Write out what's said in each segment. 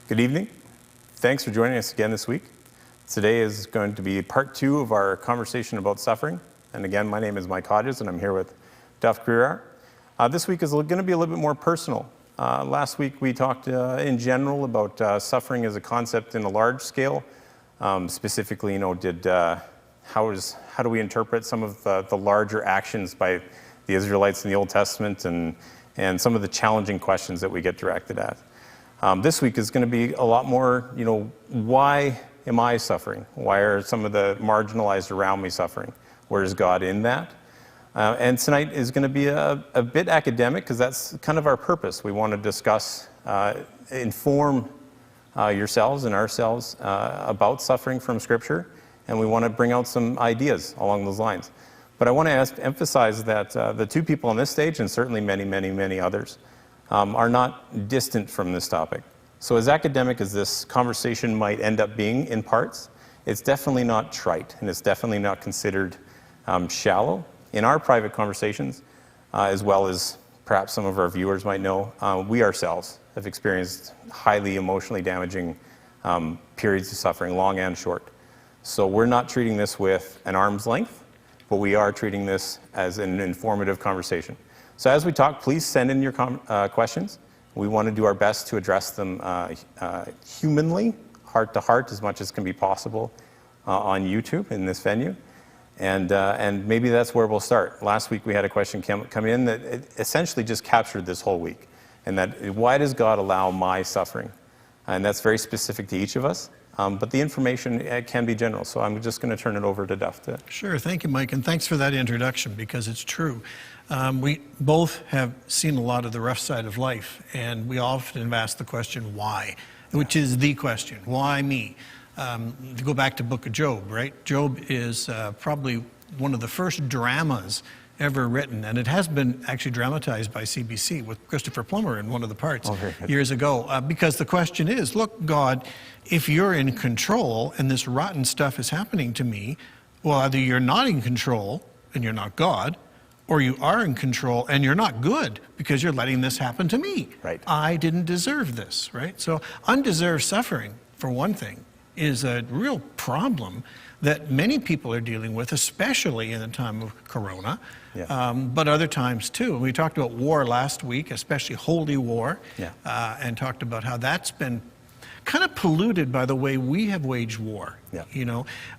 Good evening. Thanks for joining us again this week. Today is going to be part 2 of our conversation about suffering. And again, my name is Mike Hodges, and I'm here with Duff Crerar. This week is going to be a little bit more personal. Last week we talked in general about suffering as a concept in a large scale. Specifically, how do we interpret some of the larger actions by the Israelites in the Old Testament and some of the challenging questions that we get directed at. This week is going to be a lot more, why am I suffering? Why are some of the marginalized around me suffering? Where is God in that? And tonight is going to be a bit academic because that's kind of our purpose. We want to discuss, inform yourselves and ourselves about suffering from Scripture, and we want to bring out some ideas along those lines. But I want to emphasize that the two people on this stage, and certainly many, many, many others, are not distant from this topic. So as academic as this conversation might end up being in parts, it's definitely not trite, and it's definitely not considered shallow. In our private conversations, as well as perhaps some of our viewers might know, we ourselves have experienced highly emotionally damaging periods of suffering, long and short. So we're not treating this with an arm's length, but we are treating this as an informative conversation. So as we talk, please send in your questions. We want to do our best to address them humanly, heart to heart, as much as can be possible on YouTube in this venue. And maybe that's where we'll start. Last week we had a question come in that essentially just captured this whole week. And that, why does God allow my suffering? And that's very specific to each of us. But the information can be general. So I'm just going to turn it over to Duff. Sure. Thank you, Mike. And thanks for that introduction, because it's true. We both have seen a lot of the rough side of life. And we often have asked the question, why? Which is the question. Why me? To go back to Book of Job, right? Job is probably one of the first dramas ever written, and it has been actually dramatized by CBC with Christopher Plummer in one of the parts years ago, because the question is, look, God, if you're in control and this rotten stuff is happening to me, well, either you're not in control and you're not God, or you are in control and you're not good because you're letting this happen to me. Right. I didn't deserve this, right? So undeserved suffering, for one thing, is a real problem that many people are dealing with, especially in the time of Corona, but other times too. We talked about war last week, especially holy war, and talked about how that's been kind of polluted by the way we have waged war.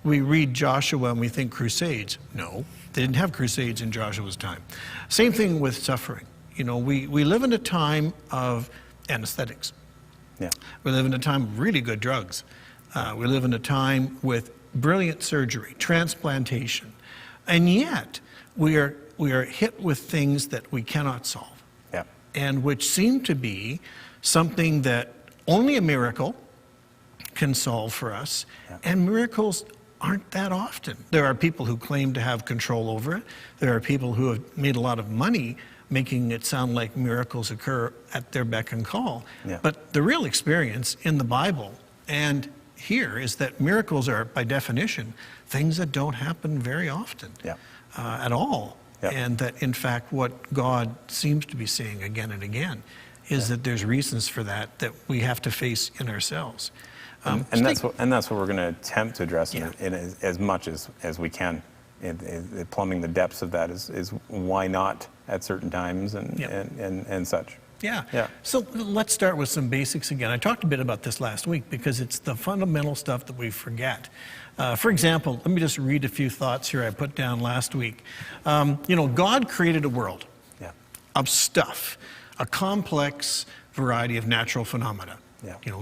We read Joshua and we think crusades. No, they didn't have crusades in Joshua's time. Same thing with suffering. We live in a time of anesthetics. We live in a time of really good drugs. We live in a time with brilliant surgery, transplantation, and yet we are hit with things that we cannot solve, and which seem to be something that only a miracle can solve for us, and miracles aren't that often. There are people who claim to have control over it. There are people who have made a lot of money making it sound like miracles occur at their beck and call. But the real experience in the Bible and here is that miracles are, by definition, things that don't happen very often at all. And that, in fact, what God seems to be saying again and again is that there's reasons for that we have to face in ourselves. And that's what we're going to attempt to address in as much as we can. Plumbing the depths of that is why not at certain times and such. So let's start with some basics again. I talked a bit about this last week because it's the fundamental stuff that we forget. For example, let me just read a few thoughts here I put down last week. God created a world of stuff, a complex variety of natural phenomena.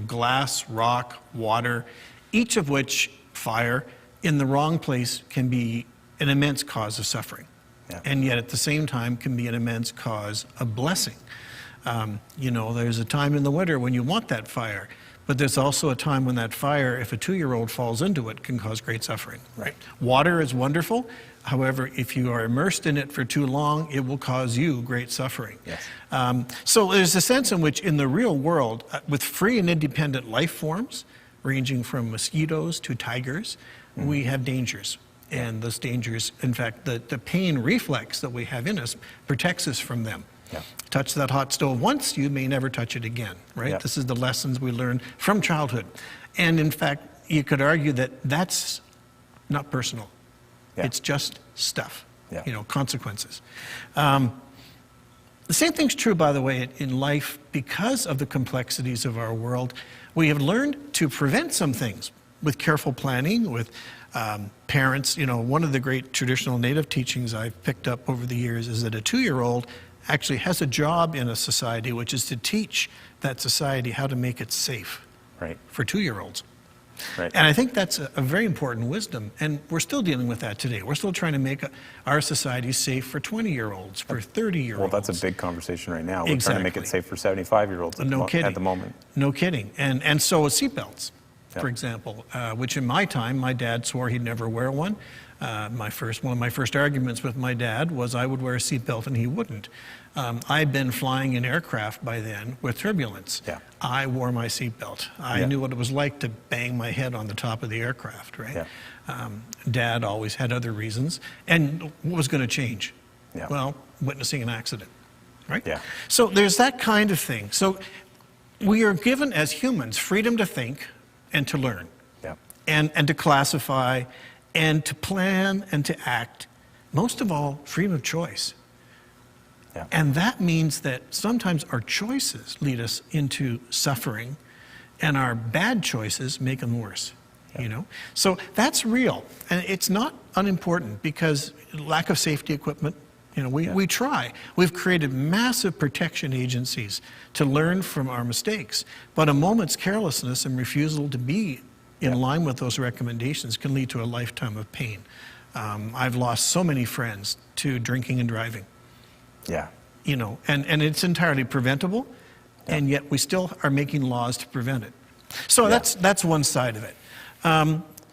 Glass, rock, water, each of which, fire, in the wrong place can be an immense cause of suffering. And yet at the same time can be an immense cause of blessing. There's a time in the winter when you want that fire, but there's also a time when that fire, if a 2-year-old falls into it, can cause great suffering. Water is wonderful. However, if you are immersed in it for too long, it will cause you great suffering. So there's a sense in which in the real world, with free and independent life forms, ranging from mosquitoes to tigers, we have dangers. And those dangers, in fact, the pain reflex that we have in us protects us from them. Yeah. Touch that hot stove once, you may never touch it again, right? Yeah. This is the lessons we learn from childhood. And in fact, you could argue that that's not personal. Yeah. It's just stuff, Yeah. Consequences. The same thing's true, by the way, in life. Because of the complexities of our world, we have learned to prevent some things with careful planning, with parents. One of the great traditional Native teachings I've picked up over the years is that a 2-year-old actually has a job in a society, which is to teach that society how to make it safe for 2-year-olds. Right. And I think that's a very important wisdom. And we're still dealing with that today. We're still trying to make our society safe for 20-year-olds, for 30-year-olds. Well, that's a big conversation right now. We're Exactly. trying to make it safe for 75-year-olds at the moment. No kidding. And so is seatbelts, for example, which in my time, my dad swore he'd never wear one. One of my first arguments with my dad was I would wear a seatbelt and he wouldn't. I'd been flying in aircraft by then with turbulence. Yeah. I wore my seatbelt. I knew what it was like to bang my head on the top of the aircraft, right? Yeah. Dad always had other reasons. And what was going to change? Yeah. Well, witnessing an accident, right? Yeah. So there's that kind of thing. So we are given as humans freedom to think and to learn, Yeah. and to classify and to plan and to act. Most of all, freedom of choice. Yeah. And that means that sometimes our choices lead us into suffering, and our bad choices make them worse. So that's real, and it's not unimportant, because lack of safety equipment, we try. We've created massive protection agencies to learn from our mistakes, but a moment's carelessness and refusal to be in line with those recommendations can lead to a lifetime of pain. I've lost so many friends to drinking and driving. Yeah. And it's entirely preventable, and yet we still are making laws to prevent it. So that's one side of it.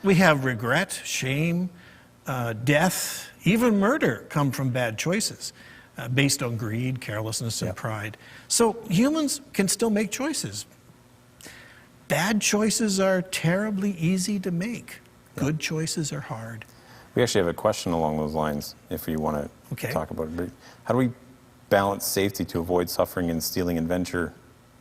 We have regret, shame, death, even murder come from bad choices based on greed, carelessness, and pride. So humans can still make choices. Bad choices are terribly easy to make. Good choices are hard. We actually have a question along those lines, if you want to talk about it. How do we balance safety to avoid suffering and stealing adventure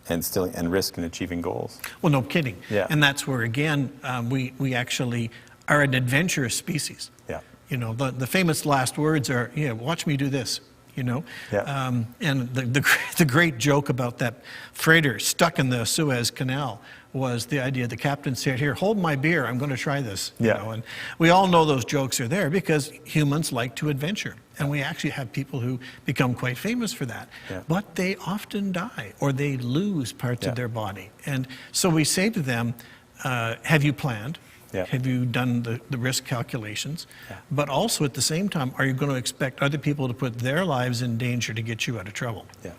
and risk in achieving goals? Well, no kidding. Yeah. And that's where, again, we actually are an adventurous species. Yeah. The famous last words are, watch me do this. Yeah. And the great joke about that freighter stuck in the Suez Canal was the idea the captain said, "Here, hold my beer, I'm going to try this." And we all know those jokes are there because humans like to adventure. And we actually have people who become quite famous for that. Yeah. But they often die or they lose parts of their body. And so we say to them, have you planned? Yeah. Have you done the risk calculations? Yeah. But also at the same time, are you going to expect other people to put their lives in danger to get you out of trouble? Yeah.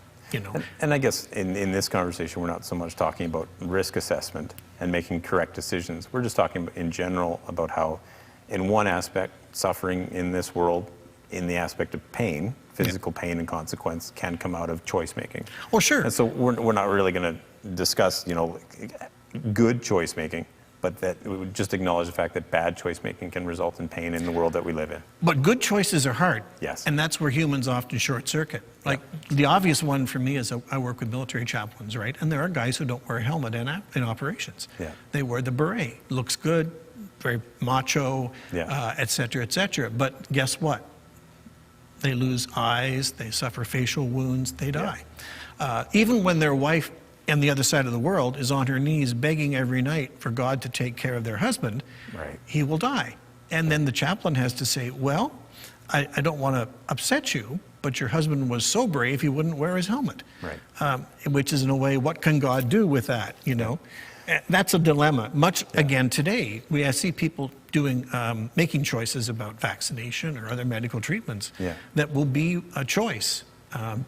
And I guess in this conversation, we're not so much talking about risk assessment and making correct decisions. We're just talking in general about how, in one aspect, suffering in this world, in the aspect of pain, physical pain and consequence, can come out of choice making. Well, sure. And so we're not really going to discuss, good choice making, but that we would just acknowledge the fact that bad choice making can result in pain in the world that we live in. But good choices are hard. Yes. And that's where humans often short circuit. Like the obvious one for me is I work with military chaplains, right? And there are guys who don't wear a helmet in operations. Yeah. They wear the beret. Looks good, very macho, et cetera, et cetera. But guess what? They lose eyes, they suffer facial wounds, they die. Even when their wife on the other side of the world is on her knees begging every night for God to take care of their husband, he will die. And then the chaplain has to say, well, I don't want to upset you, but your husband was so brave he wouldn't wear his helmet. Which is, in a way, what can God do with that, That's a dilemma. Again, today, I see people making choices about vaccination or other medical treatments that will be a choice.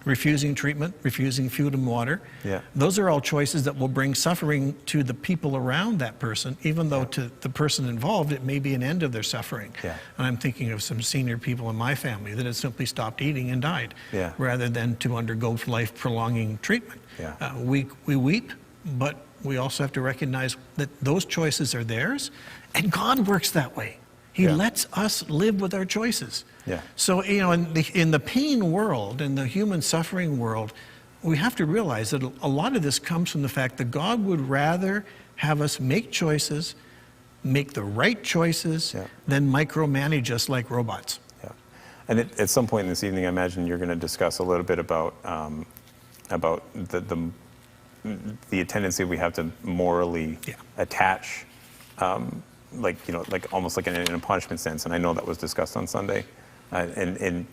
Refusing treatment, refusing food and water. Those are all choices that will bring suffering to the people around that person, even though to the person involved, it may be an end of their suffering. And I'm thinking of some senior people in my family that have simply stopped eating and died, rather than to undergo life-prolonging treatment. We weep, but we also have to recognize that those choices are theirs, and God works that way. He lets us live with our choices. Yeah. So, in the pain world, in the human suffering world, we have to realize that a lot of this comes from the fact that God would rather have us make choices, make the right choices, than micromanage us like robots. Yeah. And at some point this evening, I imagine you're going to discuss a little bit about the tendency we have to morally attach, like almost like in a punishment sense. And I know that was discussed on Sunday, and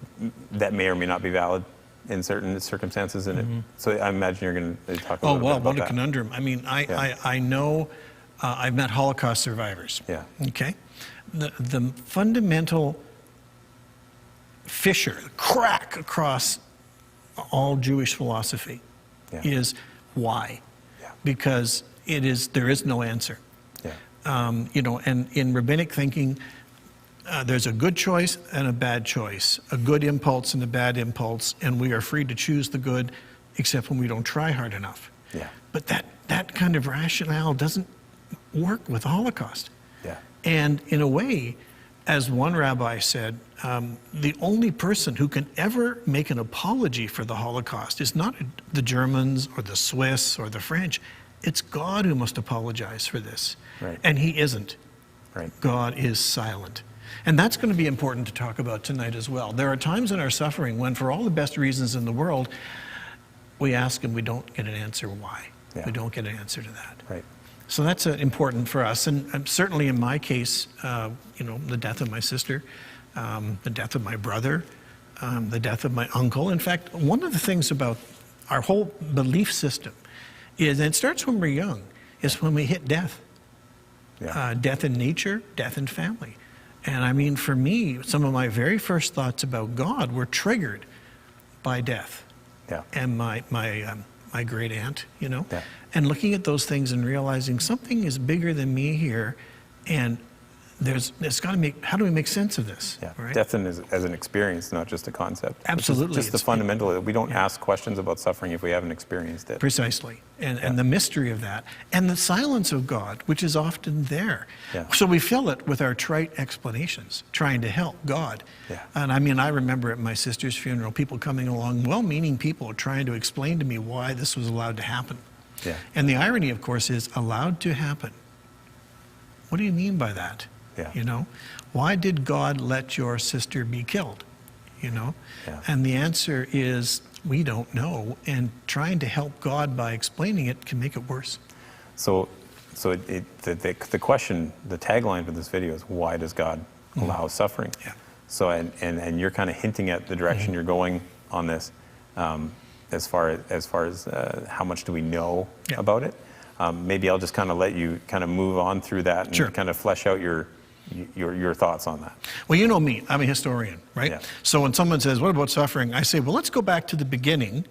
that may or may not be valid in certain circumstances. And so I imagine you're going to talk a little bit about that. What a conundrum! I mean, I know. I've met Holocaust survivors. Yeah. Okay. The fundamental fissure, crack across all Jewish philosophy is why? Yeah. Because there is no answer. Yeah. And in rabbinic thinking, there's a good choice and a bad choice, a good impulse and a bad impulse, and we are free to choose the good, except when we don't try hard enough. Yeah. But that kind of rationale doesn't work with the Holocaust. Yeah. And in a way, as one rabbi said, the only person who can ever make an apology for the Holocaust is not the Germans or the Swiss or the French. It's God who must apologize for this. Right. And he isn't. Right. God is silent. And that's going to be important to talk about tonight as well. There are times in our suffering when, for all the best reasons in the world, we ask and we don't get an answer why. Yeah. We don't get an answer to that. Right. So that's important for us. And certainly in my case, the death of my sister, the death of my brother, the death of my uncle. In fact, one of the things about our whole belief system is, and it starts when we're young, is when we hit death. Yeah. Death in nature, death in family. And I mean, for me, some of my very first thoughts about God were triggered by death. Yeah. And my great aunt, Yeah. and looking at those things and realizing something is bigger than me here, and how do we make sense of this? Yeah. Right? Death as an experience, not just a concept. Absolutely. Just the fundamental. We don't ask questions about suffering if we haven't experienced it. Precisely. And the mystery of that. And the silence of God, which is often there. Yeah. So we fill it with our trite explanations, trying to help God. Yeah. And I mean, I remember at my sister's funeral, people coming along, well-meaning people, trying to explain to me why this was allowed to happen. Yeah. And the irony, of course, is allowed to happen. What do you mean by that? Yeah. Why did God let your sister be killed? Yeah. And the answer is, we don't know. And trying to help God by explaining it can make it worse. So the question, the tagline for this video is, why does God allow suffering? Yeah. So, and you're kind of hinting at the direction you're going on this, as far as how much do we know about it? Maybe I'll just kind of let you kind of move on through that and kind of flesh out your thoughts on that. Well, you know me, I'm a historian, right? Yeah. So when someone says, what about suffering? I say, well, let's go back to the beginning.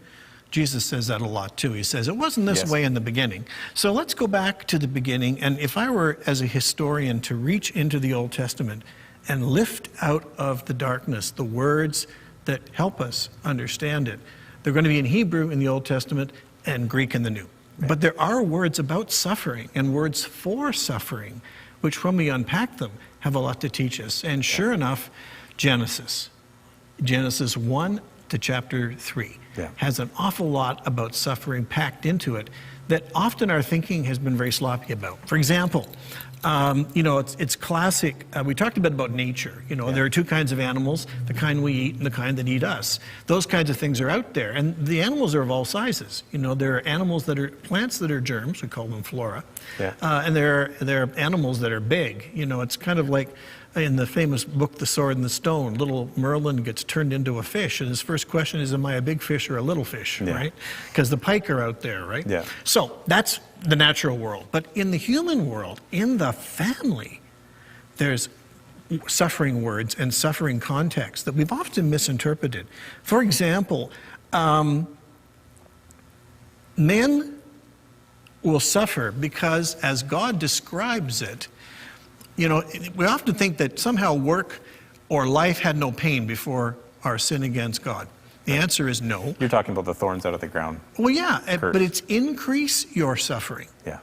Jesus says that a lot too. He says, it wasn't this way in the beginning. So let's go back to the beginning. And if I were, as a historian, to reach into the Old Testament and lift out of the darkness the words that help us understand it, they're going to be in Hebrew in the Old Testament and Greek in the New. Right. But there are words about suffering and words for suffering, which when we unpack them, have a lot to teach us. And sure enough, Genesis 1 to chapter 3 has an awful lot about suffering packed into it that often our thinking has been very sloppy about. For example, it's classic. We talked a bit about nature. There are two kinds of animals, the kind we eat and the kind that eat us. Those kinds of things are out there. And the animals are of all sizes. There are animals that are plants that are germs, we call them flora. Yeah. And there are animals that are big. It's kind of like in the famous book, The Sword and the Stone, little Merlin gets turned into a fish. And his first question is, am I a big fish or a little fish, right? Because the pike are out there, right? Yeah. So that's the natural world. But in the human world, in the family, there's suffering words and suffering contexts that we've often misinterpreted. For example, men will suffer because, as God describes it, we often think that somehow work or life had no pain before our sin against God. The answer is no. You're talking about the thorns out of the ground. Well, yeah, but it's increase your suffering. Yeah.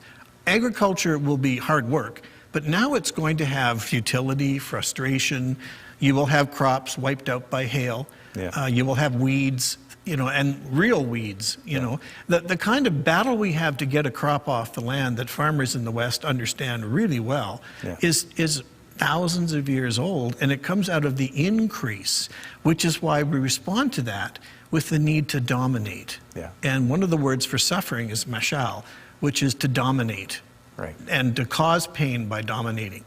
Agriculture will be hard work, but now it's going to have futility, frustration. You will have crops wiped out by hail. Yeah. You will have weeds, and real weeds, The kind of battle we have to get a crop off the land that farmers in the West understand really well is thousands of years old, and it comes out of the increase, which is why we respond to that with the need to dominate. Yeah. And one of the words for suffering is mashal, which is to dominate. Right. And to cause pain by dominating,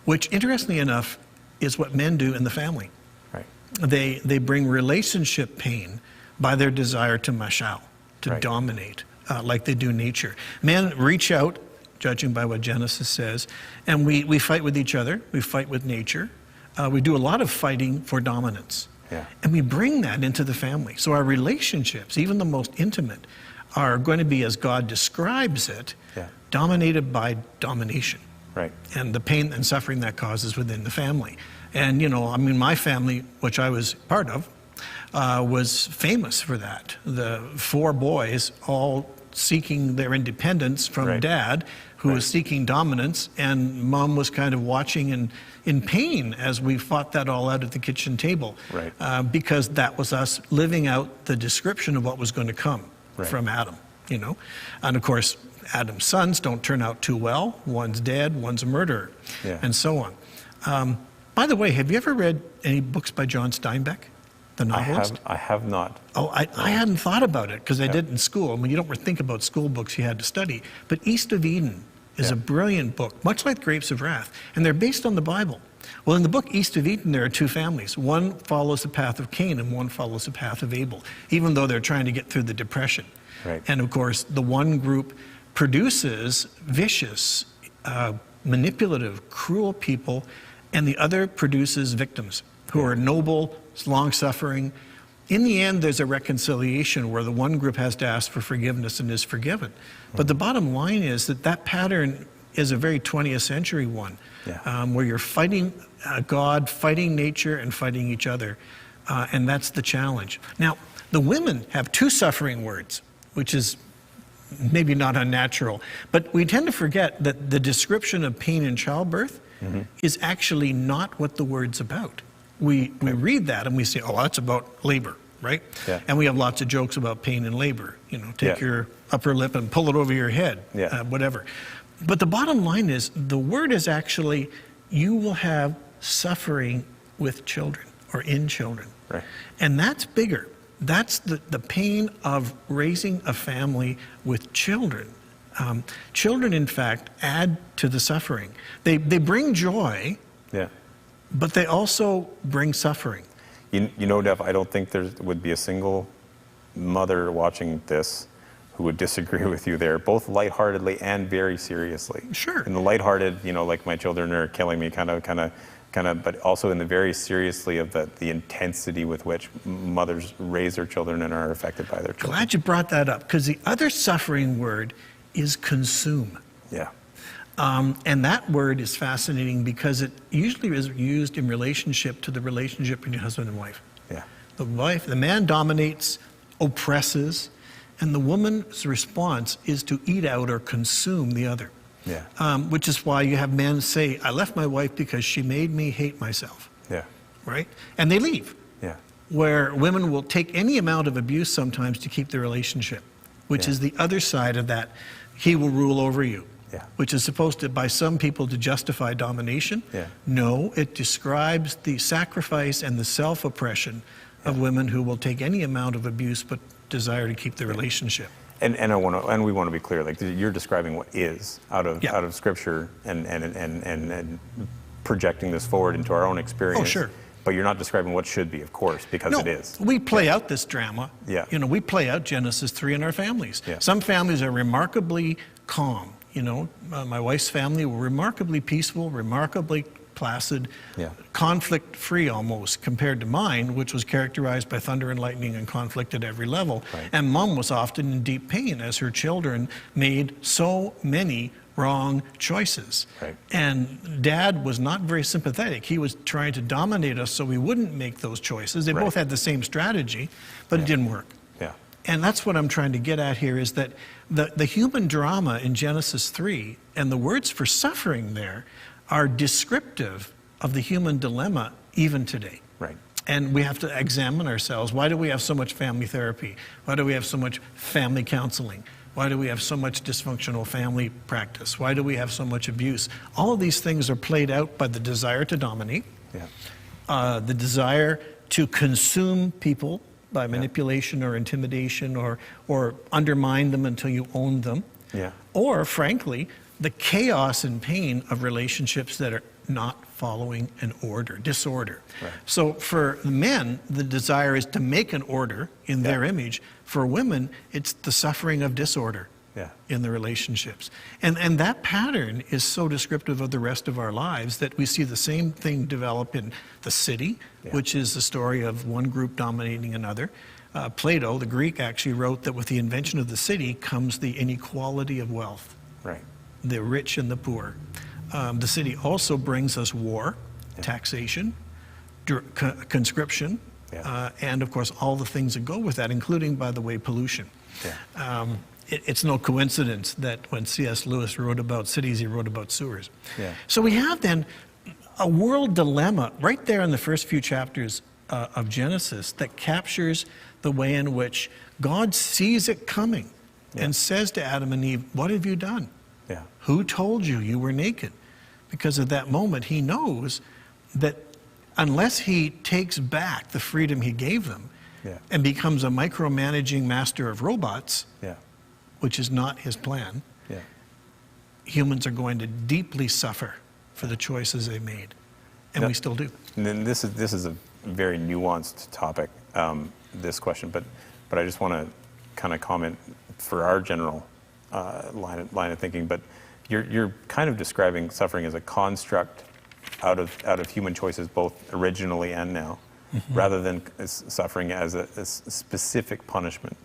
which, interestingly enough, is what men do in the family. Right. They bring relationship pain by their desire to mashal, to dominate, like they do nature. Men reach out, judging by what Genesis says, and we fight with each other, we fight with nature. We do a lot of fighting for dominance. Yeah. And we bring that into the family. So our relationships, even the most intimate, are going to be, as God describes it, dominated by domination. Right. And the pain and suffering that causes within the family. And, my family, which I was part of, was famous for that. The 4 boys all seeking their independence from Dad, who was seeking dominance, and Mom was kind of watching in pain as we fought that all out at the kitchen table. Right. Because that was us living out the description of what was going to come from Adam, And of course, Adam's sons don't turn out too well. One's dead, one's a murderer, and so on. By the way, have you ever read any books by John Steinbeck, the novelist? I have not. Oh, I hadn't thought about it because I did in school. I mean, you don't think about school books you had to study. But East of Eden is a brilliant book, much like Grapes of Wrath, and they're based on the Bible. Well, in the book East of Eden, there are 2 families. One follows the path of Cain and one follows the path of Abel, even though they're trying to get through the Depression. Right. And of course, the one group produces vicious, manipulative, cruel people, and the other produces victims who are noble, long-suffering. In the end, there's a reconciliation where the one group has to ask for forgiveness and is forgiven. But the bottom line is that pattern is a very 20th century one, where you're fighting God, fighting nature, and fighting each other. And that's the challenge. Now, the women have 2 suffering words, which is maybe not unnatural. But we tend to forget that the description of pain in childbirth is actually not what the word's about. We read that and we say, oh, that's about labor, right? Yeah. And we have lots of jokes about pain in labor. Take your upper lip and pull it over your head, whatever. But the bottom line is, the word is actually, you will have suffering with children or in children. Right. And that's bigger. That's the pain of raising a family with children. Children, in fact, add to the suffering. They bring joy, but they also bring suffering. Duff, I don't think there would be a single mother watching this who would disagree with you there, both lightheartedly and very seriously. Sure. In the lighthearted, like my children are killing me, kind of, but also in the very seriously of the intensity with which mothers raise their children and are affected by their children. Glad you brought that up, because the other suffering word is consume. Yeah. And that word is fascinating because it usually is used in relationship to the relationship between husband and wife. Yeah. The man dominates, oppresses, and the woman's response is to eat out or consume the other. Yeah. Which is why you have men say, I left my wife because she made me hate myself. Yeah. Right? And they leave. Yeah. Where women will take any amount of abuse sometimes to keep the relationship, which is the other side of that. He will rule over you. Yeah. Which is supposed to, by some people, to justify domination. Yeah. No, it describes the sacrifice and the self-oppression of women who will take any amount of abuse but desire to keep the relationship. And we want to be clear, like you're describing what is out of Scripture and projecting this forward into our own experience. Oh, sure. But you're not describing what should be, of course, because it is. We play out this drama. Yeah. We play out Genesis 3 in our families. Yeah. Some families are remarkably calm. My wife's family were remarkably peaceful, remarkably placid, conflict-free almost, compared to mine, which was characterized by thunder and lightning and conflict at every level. Right. And Mom was often in deep pain as her children made so many wrong choices. Right. And Dad was not very sympathetic. He was trying to dominate us so we wouldn't make those choices. They both had the same strategy, but it didn't work. Yeah. And that's what I'm trying to get at here, is that the human drama in Genesis 3 and the words for suffering there are descriptive of the human dilemma even today. Right. And we have to examine ourselves. Why do we have so much family therapy? Why do we have so much family counseling? Why do we have so much dysfunctional family practice? Why do we have so much abuse? All of these things are played out by the desire to dominate, the desire to consume people by manipulation or intimidation, or undermine them until you own them. Or, frankly, the chaos and pain of relationships that are not following an order, disorder. So for men, the desire is to make an order in their image. For women, it's the suffering of disorder in the relationships. And that pattern is so descriptive of the rest of our lives that we see the same thing develop in the city, which is the story of one group dominating another. Plato, the Greek, actually wrote that with the invention of the city comes the inequality of wealth. The rich and the poor. The city also brings us war, taxation, conscription, and of course all the things that go with that, including, by the way, pollution. It's no coincidence that when C.S. Lewis wrote about cities, he wrote about sewers. So we have then a world dilemma right there in the first few chapters of Genesis that captures the way in which God sees it coming and says to Adam and Eve, what have you done? Who told you you were naked? Because at that moment, he knows that unless he takes back the freedom he gave them and becomes a micromanaging master of robots, which is not his plan, humans are going to deeply suffer for the choices they made. And we still do. And then this is a very nuanced topic, this question, but I just want to kind of comment for our general line of thinking, but you're kind of describing suffering as a construct out of human choices, both originally and now, rather than suffering as a specific punishment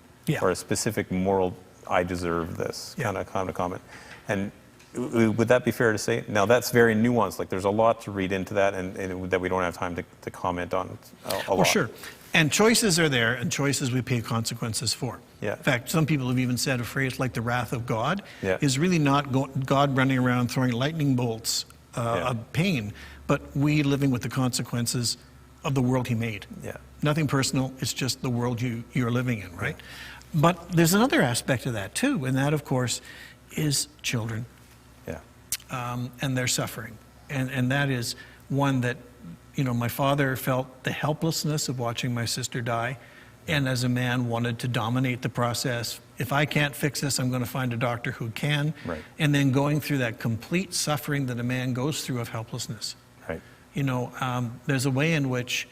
or a specific moral, I deserve this kind of comment. And would that be fair to say? Now that's very nuanced. Like there's a lot to read into that, and that we don't have time to comment on a lot. Sure. And choices are there, and choices we pay consequences for. In fact, some people have even said a phrase like the wrath of God is really not God running around throwing lightning bolts of pain, but we living with the consequences of the world he made. Nothing personal, it's just the world you're living in, right? But there's another aspect of that too, and that, of course, is children and their suffering. And that is one that, you know, my father felt the helplessness of watching my sister die, and as a man wanted to dominate the process. If I can't fix this, I'm going to find a doctor who can. And then going through that complete suffering that a man goes through of helplessness. You know, there's a way in which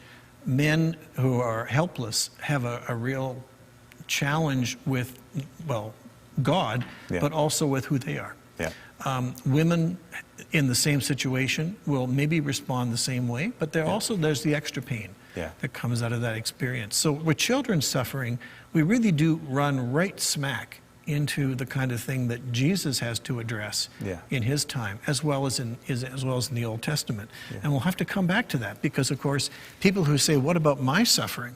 men who are helpless have a real challenge with, well, God, but also with who they are. Women in the same situation will maybe respond the same way, but there's the extra pain that comes out of that experience. So with children suffering, we really do run right smack into the kind of thing that Jesus has to address in his time, as well as in the Old Testament. And we'll have to come back to that because, of course, people who say, "What about my suffering?"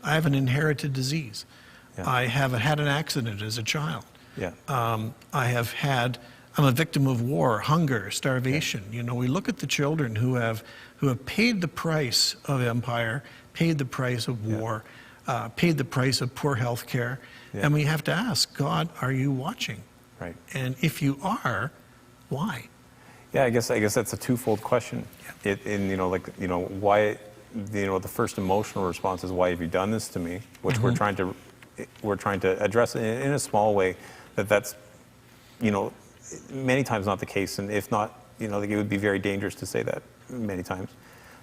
I have an inherited disease. I have had an accident as a child. I'm a victim of war, hunger, starvation. You know, we look at the children who have paid the price of empire, paid the price of war, paid the price of poor health care, and we have to ask, God, are you watching? And if you are, why? I guess that's a twofold question. Why? The first emotional response is, why have you done this to me? Which we're trying to address in a small way. That's many times not the case, and if not, it would be very dangerous to say that many times.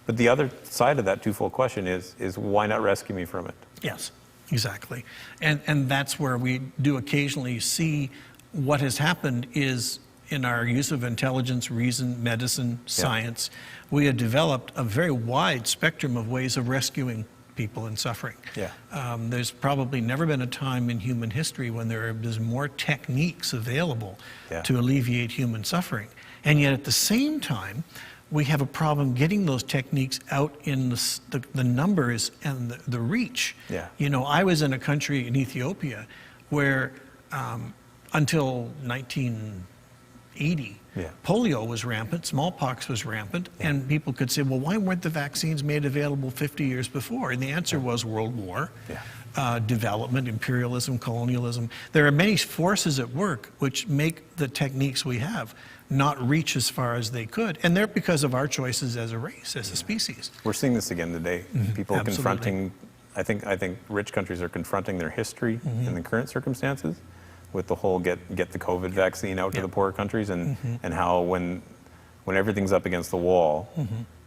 But the other side of that twofold question is why not rescue me from it? Yes, exactly. And that's where we do occasionally see what has happened is in our use of intelligence, reason, medicine, science, we have developed a very wide spectrum of ways of rescuing people in suffering. There's probably never been a time in human history when there's more techniques available to alleviate human suffering. And yet at the same time, we have a problem getting those techniques out in the numbers and the reach. Yeah. You know, I was in a country in Ethiopia where until 1980, polio was rampant, smallpox was rampant, and people could say, well, why weren't the vaccines made available 50 years before? And the answer was World War, development, imperialism, colonialism. There are many forces at work which make the techniques we have not reach as far as they could, and they're because of our choices as a race, as a species. We're seeing this again today. People confronting, I think rich countries are confronting their history in the current circumstances with the whole get the COVID vaccine out to the poorer countries, and how when everything's up against the wall,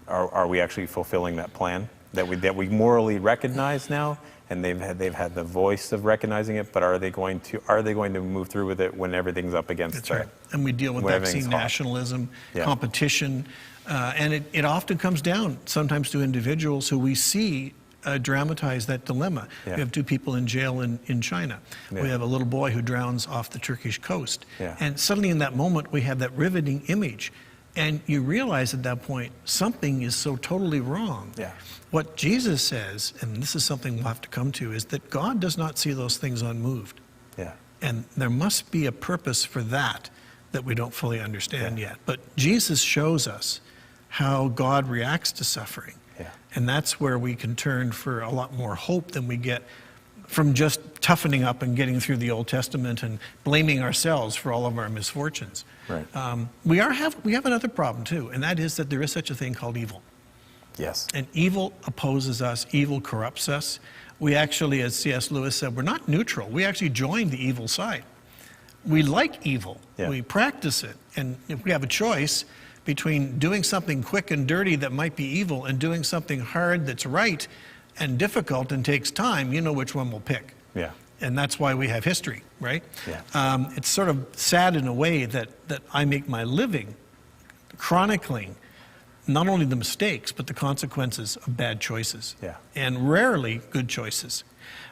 are we actually fulfilling that plan that we morally recognize now, and they've had the voice of recognizing it, but are they going to move through with it when everything's up against That's right. And we deal with vaccine nationalism, competition, and it often comes down sometimes to individuals who we see dramatize that dilemma. We have 2 people in jail in China. We have a little boy who drowns off the Turkish coast. And suddenly in that moment we have that riveting image. And you realize at that point, something is so totally wrong. What Jesus says, and this is something we'll have to come to, is that God does not see those things unmoved. And there must be a purpose for that we don't fully understand yet. But Jesus shows us how God reacts to suffering. And that's where we can turn for a lot more hope than we get from just toughening up and getting through the Old Testament and blaming ourselves for all of our misfortunes. We have another problem too, and that is that there is such a thing called evil. And evil opposes us, evil corrupts us. We actually, as C.S. Lewis said, we're not neutral. We actually join the evil side. We like evil. We practice it. And if we have a choice between doing something quick and dirty that might be evil and doing something hard that's right and difficult and takes time, you know which one we'll pick. And that's why we have history, right? It's sort of sad in a way that I make my living chronicling not only the mistakes, but the consequences of bad choices. And rarely good choices.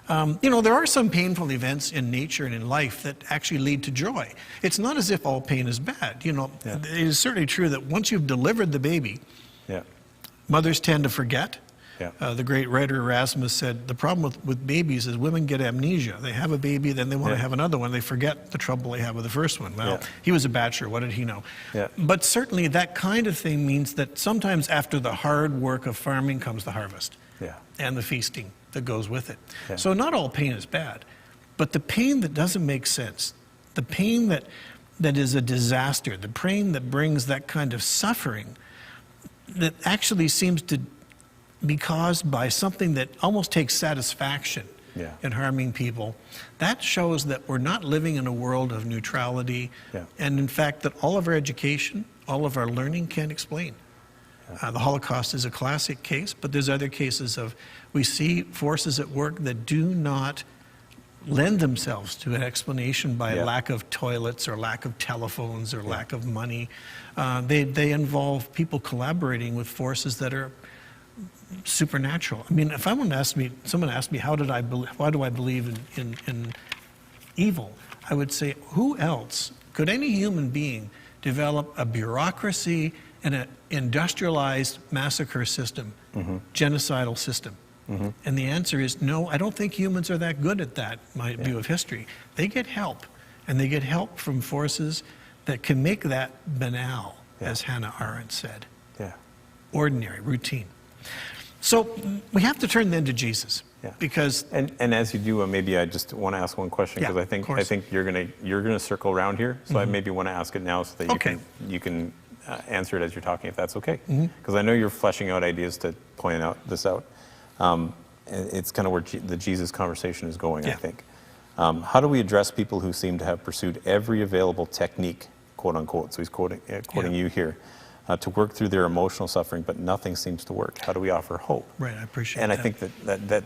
You know, there are some painful events in nature and in life that actually lead to joy. It's not as if all pain is bad. You know, it is certainly true that once you've delivered the baby, mothers tend to forget. The great writer Erasmus said, the problem with babies is women get amnesia. They have a baby, then they want to have another one. They forget the trouble they had with the first one. Well, he was a bachelor. What did he know? But certainly that kind of thing means that sometimes after the hard work of farming comes the harvest and the feasting that goes with it. So not all pain is bad, but the pain that doesn't make sense, the pain that is a disaster, the pain that brings that kind of suffering that actually seems to be caused by something that almost takes satisfaction in harming people, that shows that we're not living in a world of neutrality, and in fact that all of our education, all of our learning can't explain. The Holocaust is a classic case, but there's other cases of we see forces at work that do not lend themselves to an explanation by lack of toilets or lack of telephones or lack of money. They involve people collaborating with forces that are supernatural. I mean, if someone asked me, why do I believe in evil? I would say, who else could any human being develop a bureaucracy and an industrialized massacre system, genocidal system? And the answer is no, I don't think humans are that good at that, my view of history. They get help, and they get help from forces that can make that banal, as Hannah Arendt said. Ordinary, routine. So we have to turn then to Jesus, because and as you do, maybe I just want to ask one question, because I think you're gonna circle around here, so I maybe want to ask it now so that you can answer it as you're talking, if that's okay, because I know you're fleshing out ideas to point this out. It's kind of where the Jesus conversation is going, I think. How do we address people who seem to have pursued every available technique, quote unquote, so he's quoting you here, to work through their emotional suffering, but nothing seems to work? How do we offer hope? Right, I appreciate that. And I think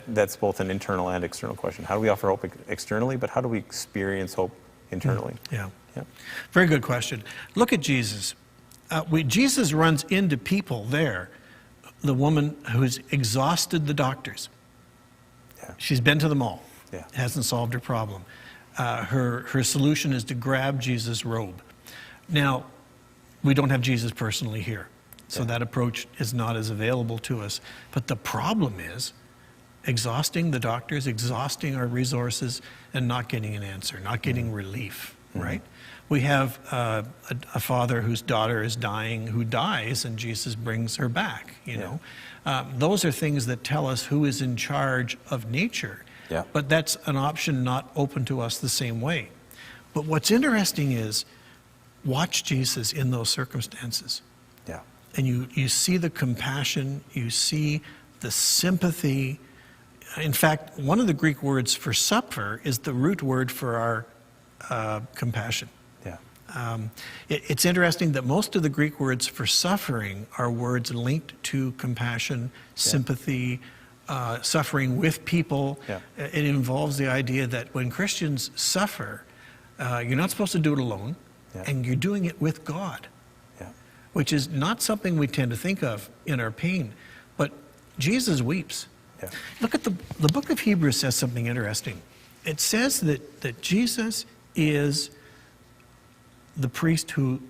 that's both an internal and external question. How do we offer hope externally, but how do we experience hope internally? Very good question. Look at Jesus. Jesus runs into people there. The woman who's exhausted the doctors. She's been to them all. Hasn't solved her problem. Her solution is to grab Jesus' robe. Now, we don't have Jesus personally here. So that approach is not as available to us. But the problem is exhausting the doctors, exhausting our resources, and not getting an answer, not getting relief, right? We have a father whose daughter is dying, who dies, and Jesus brings her back, you know. Those are things that tell us who is in charge of nature. Yeah. But that's an option not open to us the same way. But what's interesting is watch Jesus in those circumstances. Yeah. And you see the compassion, you see the sympathy. In fact, one of the Greek words for suffer is the root word for our compassion. Yeah. It's interesting that most of the Greek words for suffering are words linked to compassion, sympathy, suffering with people. Yeah. It involves the idea that when Christians suffer, you're not supposed to do it alone, and you're doing it with God, which is not something we tend to think of in our pain. But Jesus weeps. Yeah. Look at the book of Hebrews says something interesting. It says that Jesus is the priest who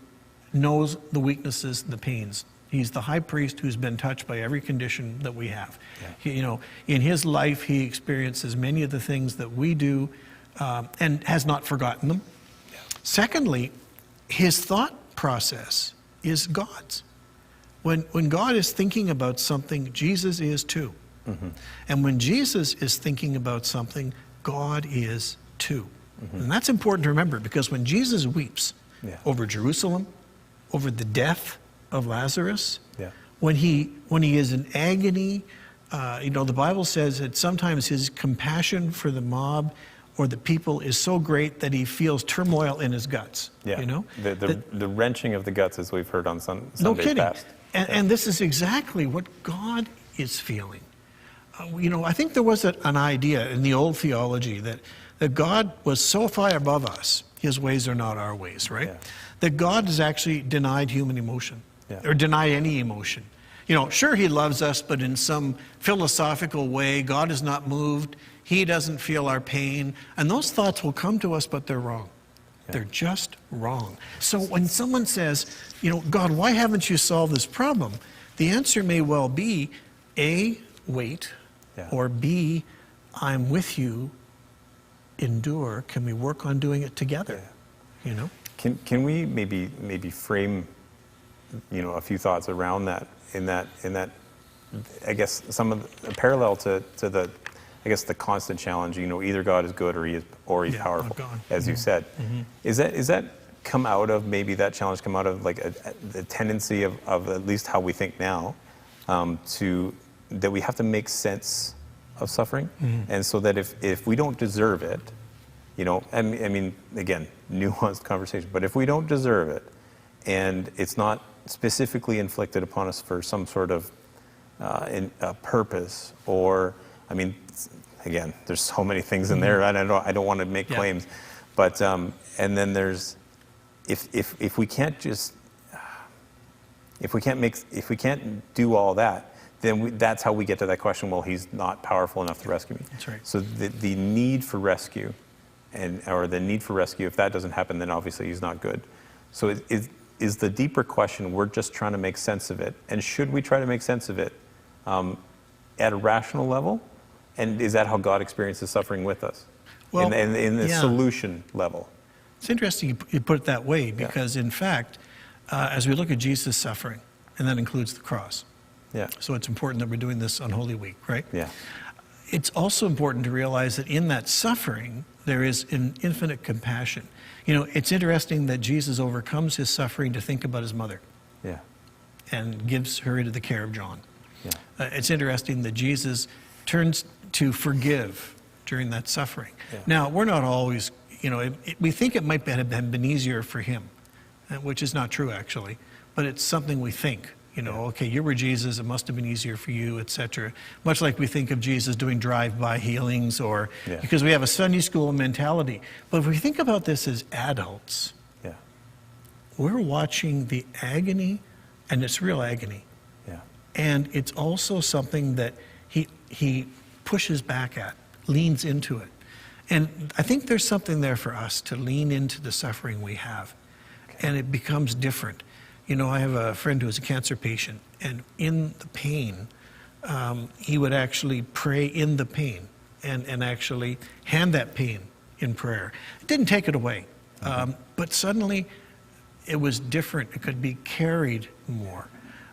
knows the weaknesses, the pains. He's the high priest who's been touched by every condition that we have. Yeah. You know, in his life, he experiences many of the things that we do and has not forgotten them. Yeah. Secondly, his thought process is God's. When God is thinking about something, Jesus is too. Mm-hmm. And when Jesus is thinking about something, God is too. Mm-hmm. And that's important to remember, because when Jesus weeps over Jerusalem, over the death of Lazarus, when he is in agony, you know, the Bible says that sometimes his compassion for the mob or the people is so great that he feels turmoil in his guts. Yeah. You know, the wrenching of the guts, as we've heard on Sundays no kidding. Past. And this is exactly what God is feeling. You know, I think there was an idea in the old theology that God was so far above us, his ways are not our ways, right? Yeah. That God has actually denied human emotion, or denied any emotion. You know, sure, he loves us, but in some philosophical way, God is not moved. He doesn't feel our pain. And those thoughts will come to us, but they're wrong. Yeah. They're just wrong. So when someone says, you know, God, why haven't you solved this problem? The answer may well be, A, wait, or B, I'm with you, endure. Can we work on doing it together? You know? Can we maybe frame, you know, a few thoughts around that in that I guess some of the parallel to the, I guess, the constant challenge, you know, either God is good or he's powerful, as you said. Mm-hmm. Is that come out of, maybe that challenge come out of like the tendency of at least how we think now, that we have to make sense of suffering? Mm-hmm. And so that if we don't deserve it, you know, I mean, again, nuanced conversation, but if we don't deserve it and it's not specifically inflicted upon us for some sort of purpose, or, I mean, again, there's so many things in there. I don't want to make claims, but and then there's if we can't just if we can't do all that, then that's how we get to that question. Well, he's not powerful enough to rescue me. That's right. So the need for rescue, if that doesn't happen, then obviously he's not good. So is the deeper question, we're just trying to make sense of it, and should we try to make sense of it at a rational level? And is that how God experiences suffering with us? Well, in the solution level? It's interesting you put it that way, because in fact, as we look at Jesus' suffering, and that includes the cross. Yeah. So it's important that we're doing this on Holy Week, right? Yeah. It's also important to realize that in that suffering, there is an infinite compassion. You know, it's interesting that Jesus overcomes his suffering to think about his mother. Yeah. And gives her into the care of John. Yeah. It's interesting that Jesus turns to forgive during that suffering. Yeah. Now, we're not always, you know, we think it might have been easier for him, which is not true actually, but it's something we think. You know, okay, you were Jesus, it must have been easier for you, etc. Much like we think of Jesus doing drive-by healings, or because we have a Sunday school mentality. But if we think about this as adults, we're watching the agony, and it's real agony. Yeah. And it's also something that he pushes back at, leans into it. And I think there's something there for us to lean into the suffering we have. Okay. And it becomes different. You know, I have a friend who was a cancer patient, and in the pain, he would actually pray in the pain and actually hand that pain in prayer. It didn't take it away, but suddenly it was different. It could be carried more.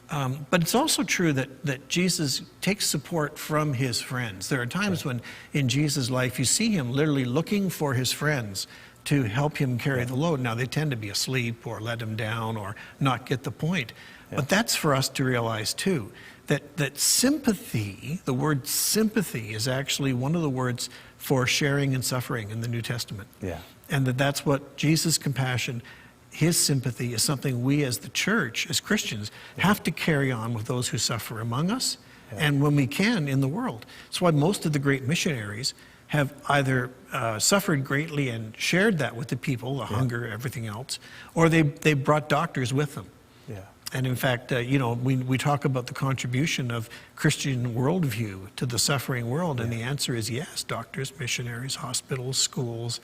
But it's also true that Jesus takes support from his friends. There are times when in Jesus' life you see him literally looking for his friends to help him carry the load. Now, they tend to be asleep or let him down or not get the point. But that's for us to realize too, that sympathy, the word sympathy, is actually one of the words for sharing and suffering in the New Testament. And that's what Jesus' compassion, his sympathy, is something we as the church, as Christians, have to carry on with those who suffer among us, and when we can, in the world. That's why most of the great missionaries have either suffered greatly and shared that with the people, the hunger, everything else, or they brought doctors with them. And in fact, you know, we talk about the contribution of Christian worldview to the suffering world, and the answer is yes: doctors, missionaries, hospitals, schools,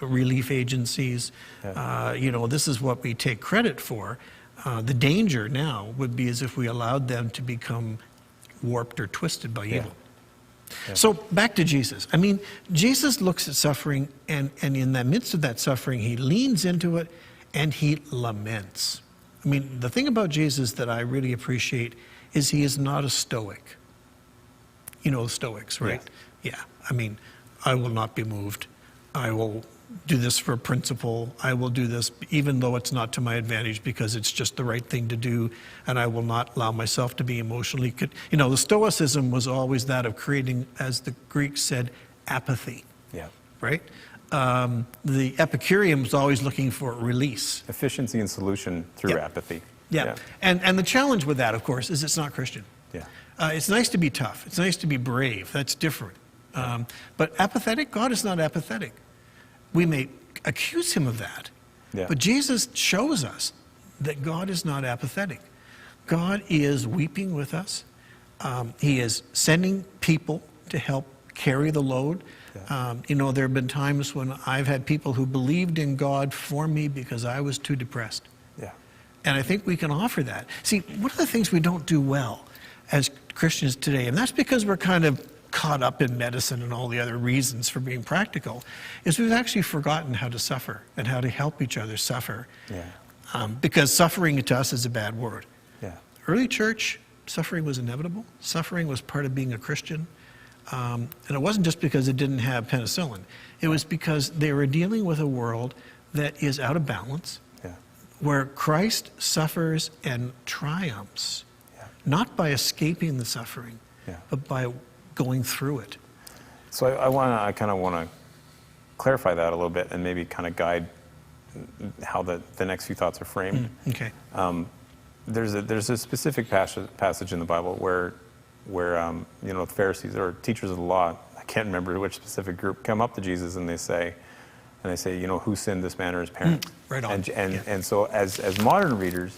relief agencies. You know, this is what we take credit for. The danger now would be as if we allowed them to become warped or twisted by evil. So back to Jesus. I mean, Jesus looks at suffering, and in the midst of that suffering, he leans into it and he laments. I mean, the thing about Jesus that I really appreciate is he is not a stoic. You know the Stoics, right? Yeah. I mean, I will not be moved. I will do this for principle. I will do this even though it's not to my advantage because it's just the right thing to do, and I will not allow myself to be emotionally... You know, the Stoicism was always that of creating, as the Greeks said, apathy. Right? The Epicurean was always looking for release. Efficiency and solution through apathy. And the challenge with that, of course, is it's not Christian. It's nice to be tough. It's nice to be brave. That's different. But apathetic, God is not apathetic. We may accuse him of that, but Jesus shows us that God is not apathetic. God is weeping with us. He is sending people to help carry the load. You know, there have been times when I've had people who believed in God for me because I was too depressed. And I think we can offer that. See, one of the things we don't do well as Christians today, and that's because we're kind of caught up in medicine and all the other reasons for being practical, is we've actually forgotten how to suffer and how to help each other suffer. Because suffering to us is a bad word. Early church, suffering was inevitable. Suffering was part of being a Christian. And it wasn't just because it didn't have penicillin. It was because they were dealing with a world that is out of balance, where Christ suffers and triumphs, not by escaping the suffering, but by going through it. So I kind of want to clarify that a little bit and maybe kind of guide how the next few thoughts are framed. There's a specific passage in the Bible where you know, the Pharisees or teachers of the law, I can't remember which specific group, come up to Jesus and they say, you know, who sinned, this man or his parent? Right on. And so as modern readers,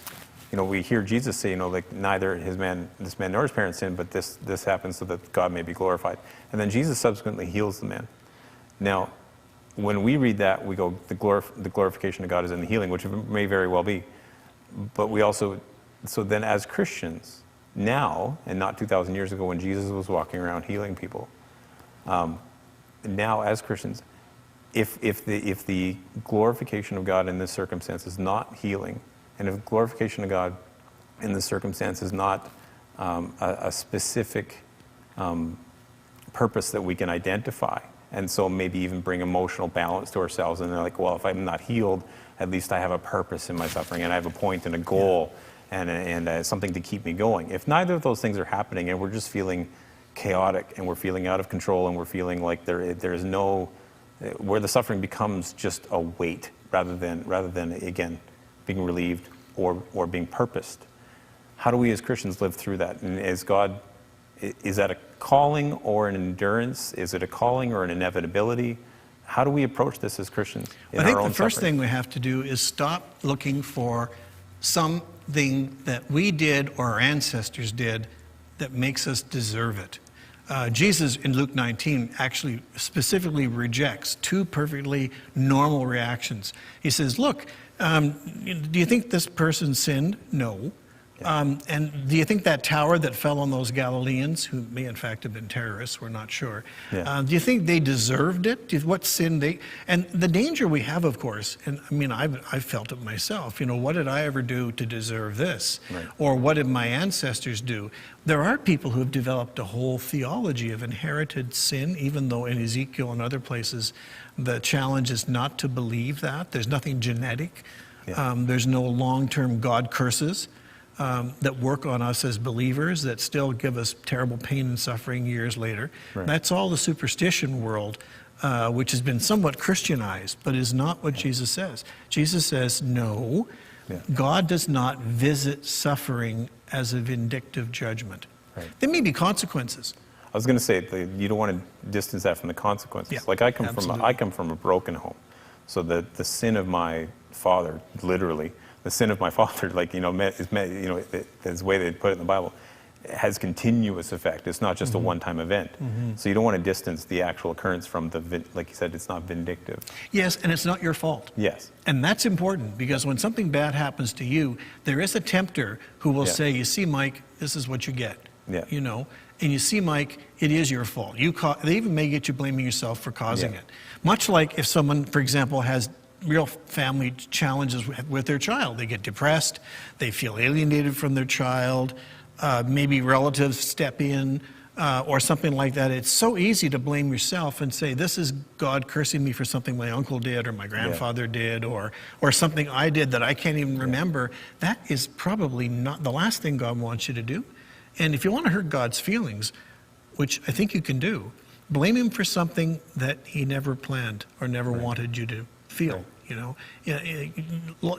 you know, we hear Jesus say, you know, like neither this man nor his parents sinned, but this happens so that God may be glorified. And then Jesus subsequently heals the man. Now, when we read that, we go, the glorification of God is in the healing, which may very well be. But we also, so then as Christians, now, and not 2,000 years ago when Jesus was walking around healing people, now as Christians, if the glorification of God in this circumstance is not healing, and if glorification of God in this circumstance is not a specific purpose that we can identify, and so maybe even bring emotional balance to ourselves, and they're like, well, if I'm not healed, at least I have a purpose in my suffering, and I have a point and a goal, and something to keep me going. If neither of those things are happening, and we're just feeling chaotic, and we're feeling out of control, and we're feeling like there is no, where the suffering becomes just a weight rather than again being relieved or being purposed. How do we as Christians live through that? And is that a calling or an endurance? Is it a calling or an inevitability? How do we approach this as Christians in our own I think the first suffering? thing we have to do is stop looking for something that we did or our ancestors did that makes us deserve it. Jesus in Luke 19 actually specifically rejects two perfectly normal reactions. He says, look, Do you think this person sinned? No. Yeah. And do you think that tower that fell on those Galileans, who may in fact have been terrorists, we're not sure, Yeah. do you think they deserved it? What sin they... And the danger we have, of course, and I mean, I've felt it myself, you know, what did I ever do to deserve this? Right. Or what did my ancestors do? There are people who have developed a whole theology of inherited sin, even though in Ezekiel and other places, the challenge is not to believe that. There's nothing genetic. Yeah. There's no long-term God curses that work on us as believers that still give us terrible pain and suffering years later. Right. That's all the superstition world, which has been somewhat Christianized, but is not what Jesus says. Jesus says, no, God does not visit suffering as a vindictive judgment. Right. There may be consequences. I was going to say, you don't want to distance that from the consequences. Yeah, like I come absolutely. from a broken home. So the sin of my father, literally, the sin of my father, like, you know, the way they put it in the Bible, has continuous effect. It's not just a one-time event. So you don't want to distance the actual occurrence from like you said, it's not vindictive. Yes, and it's not your fault. Yes. And that's important, because when something bad happens to you, there is a tempter who will say, you see, Mike, this is what you get. Yeah. You know, and you see, Mike, it is your fault. They even may get you blaming yourself for causing it. Much like if someone, for example, has real family challenges with their child. They get depressed, they feel alienated from their child, maybe relatives step in, or something like that. It's so easy to blame yourself and say, this is God cursing me for something my uncle did or my grandfather did, or something I did that I can't even remember. That is probably not the last thing God wants you to do. And if you want to hurt God's feelings, which I think you can do, blame him for something that he never planned or never wanted you to feel. You know,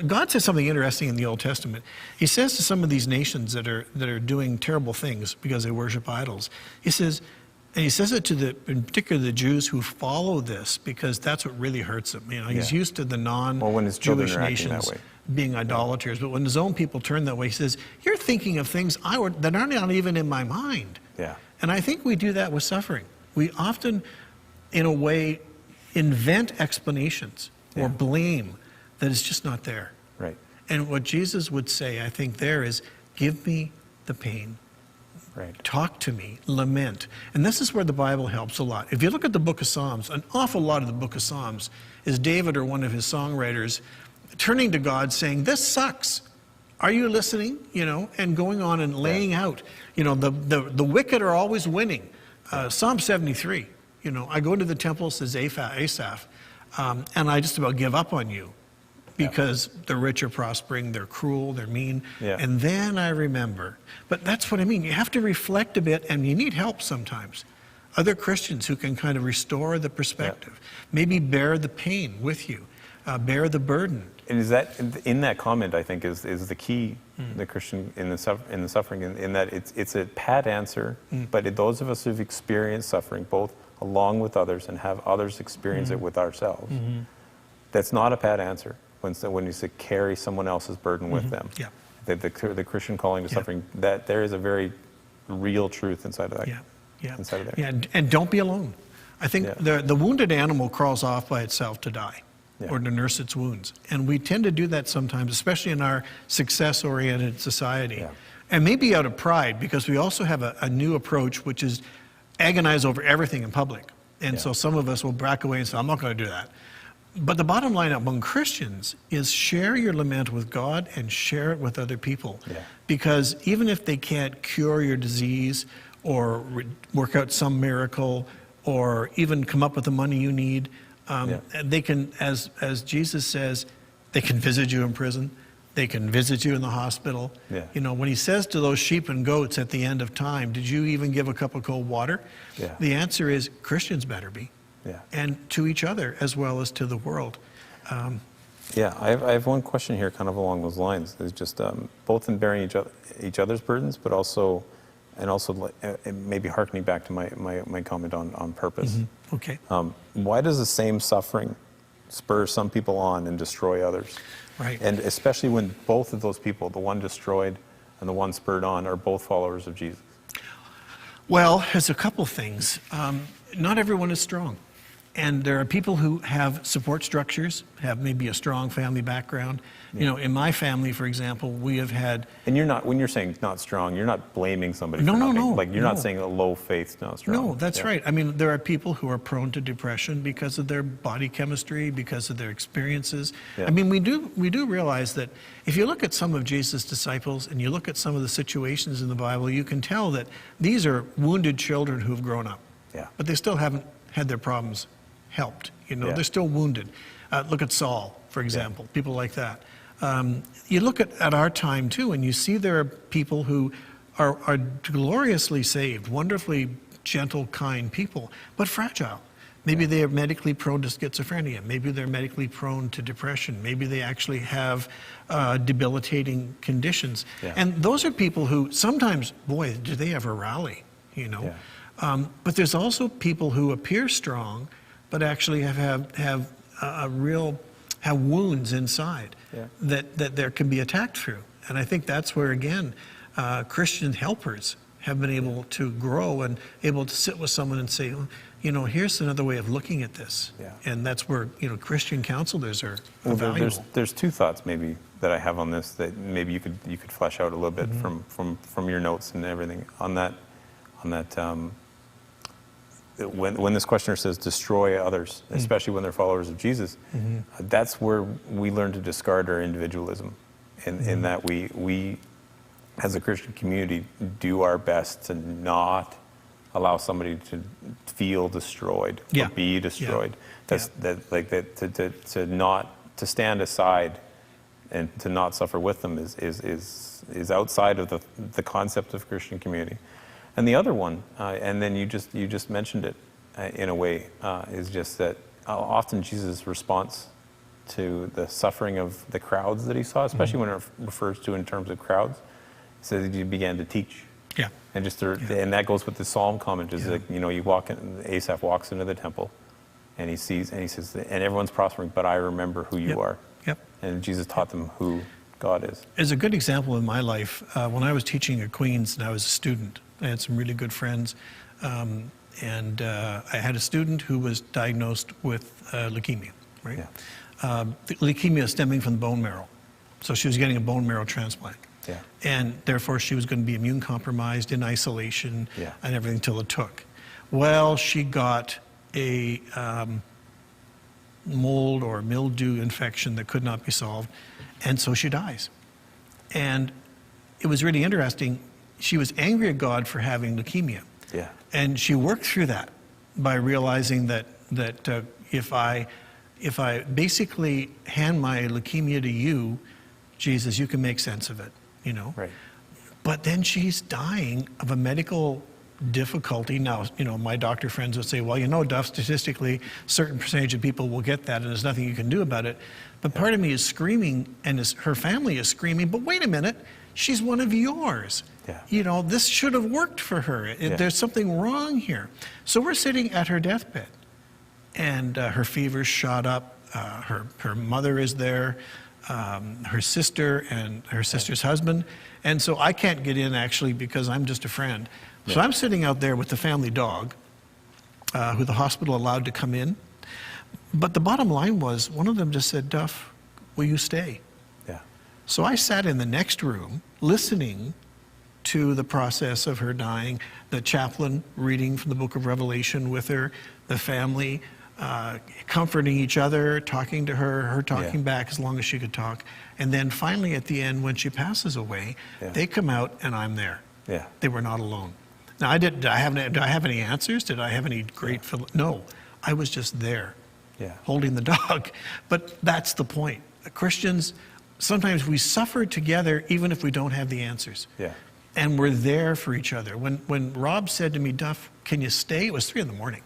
God says something interesting in the Old Testament. He says to some of these nations that are doing terrible things because they worship idols, he says, and he says it to in particular the Jews who follow this, because that's what really hurts them. You know, he's used to the non-Jewish nations being idolaters, but when his own people turn that way, he says, you're thinking of things that aren't even in my mind. Yeah. And I think we do that with suffering. We often, in a way, invent explanations or blame that is just not there. Right. And what Jesus would say, I think, there is, give me the pain. Right. Talk to me, lament. And this is where the Bible helps a lot. If you look at the book of Psalms, an awful lot of the book of Psalms is David or one of his songwriters turning to God saying, this sucks. Are you listening? You know, and going on and laying out. You know, the wicked are always winning. Psalm 73, you know, I go to the temple, says Asaph, and I just about give up on you because the rich are prospering, they're cruel, they're mean. And then I remember. But that's what I mean. You have to reflect a bit, and you need help sometimes. Other Christians who can kind of restore the perspective, maybe bear the pain with you, bear the burden. And is that, in that comment, I think, is the key, the Christian in the suffering, in that it's a pat answer, but those of us who've experienced suffering, both along with others and have others experience it with ourselves, that's not a pat answer when you say carry someone else's burden with them. Yeah. The Christian calling to suffering, that there is a very real truth inside of that. Inside of there. And don't be alone. I think the wounded animal crawls off by itself to die. Or to nurse its wounds. And we tend to do that sometimes, especially in our success-oriented society. And maybe out of pride, because we also have a new approach, which is agonize over everything in public. And so some of us will back away and say, I'm not going to do that. But the bottom line among Christians is share your lament with God and share it with other people. Because even if they can't cure your disease or work out some miracle or even come up with the money you need, they can, as Jesus says, they can visit you in prison. They can visit you in the hospital. You know, when he says to those sheep and goats at the end of time, did you even give a cup of cold water? The answer is Christians better be. And to each other as well as to the world. I have one question here kind of along those lines. It's just both in bearing each other's burdens, but also maybe hearkening back to my comment on purpose. Okay. Why does the same suffering spur some people on and destroy others? Right. And especially when both of those people, the one destroyed and the one spurred on, are both followers of Jesus? Well, there's a couple things. Not everyone is strong. And there are people who have support structures, have maybe a strong family background. You know, in my family, for example, we have had... And you're not, when you're saying not strong, you're not blaming somebody No, for no, not being, no, like you're no. not saying a low faith's not strong. No, that's right. I mean, there are people who are prone to depression because of their body chemistry, because of their experiences. Yeah. I mean, we do realize that if you look at some of Jesus' disciples and you look at some of the situations in the Bible, you can tell that these are wounded children who have grown up. Yeah. But they still haven't had their problems helped. You know, Yeah. they're still wounded. Look at Saul, for example, people like that. You look at our time too, and you see there are people who are gloriously saved, wonderfully gentle, kind people, but fragile. Maybe they are medically prone to schizophrenia. Maybe they're medically prone to depression. Maybe they actually have debilitating conditions. Yeah. And those are people who sometimes, boy, do they ever rally, you know? Yeah. But there's also people who appear strong, but actually have wounds inside Yeah. that there can be attacked through. And I think that's where, again, Christian helpers have been able to grow and able to sit with someone and say, "Oh, you know, here's another way of looking at this." Yeah. And that's where, you know, Christian counselors are Well, valuable. there's two thoughts maybe that I have on this that maybe you could flesh out a little bit Mm-hmm. from your notes and everything on that. When this questioner says destroy others, especially when they're followers of Jesus, that's where we learn to discard our individualism, in that we as a Christian community do our best to not allow somebody to feel destroyed Yeah. or be destroyed. Yeah. To stand aside and to not suffer with them is outside of the concept of Christian community. And the other one, and then you just mentioned it in a way, is just that often Jesus' response to the suffering of the crowds that he saw, especially when it refers to in terms of crowds, says that he began to teach. Yeah. And and that goes with the Psalm comment, is like, you know, you walk in, Asaph walks into the temple, and he sees, and he says, and everyone's prospering, but I remember who you Yep. are. Yep. And Jesus taught them who God is. As a good example in my life, when I was teaching at Queen's and I was a student, I had some really good friends, and I had a student who was diagnosed with leukemia, right? Yeah. The leukemia stemming from the bone marrow. So she was getting a bone marrow transplant. Yeah. And therefore she was going to be immune compromised, in isolation, Yeah. and everything till it took. Well, she got a mold or mildew infection that could not be solved, and so she dies. And it was really interesting. She was angry at God for having leukemia. Yeah. And she worked through that by realizing that if I basically hand my leukemia to you, Jesus, you can make sense of it, you know? Right. But then she's dying of a medical difficulty. Now, you know, my doctor friends would say, well, you know, Duff, statistically, a certain percentage of people will get that and there's nothing you can do about it. But part of me is screaming, and her family is screaming, but wait a minute, she's one of yours. Yeah. You know, this should have worked for her. Yeah. There's something wrong here. So we're sitting at her deathbed, and her fever's shot up. Her mother is there, her sister and her sister's husband. And so I can't get in, actually, because I'm just a friend. So I'm sitting out there with the family dog, who the hospital allowed to come in. But the bottom line was, one of them just said, Duff, will you stay? Yeah. So I sat in the next room listening to the process of her dying, the chaplain reading from the book of Revelation with her, the family comforting each other, talking to her talking back as long as she could talk. And then finally at the end, when she passes away, they come out and I'm there. Yeah. They were not alone. Now, did I have any answers? Did I have any great... No, I was just there. Yeah. Holding the dog. But that's the point. Christians, sometimes we suffer together even if we don't have the answers. Yeah. And we're there for each other. When Rob said to me, Duff, can you stay? It was 3 a.m.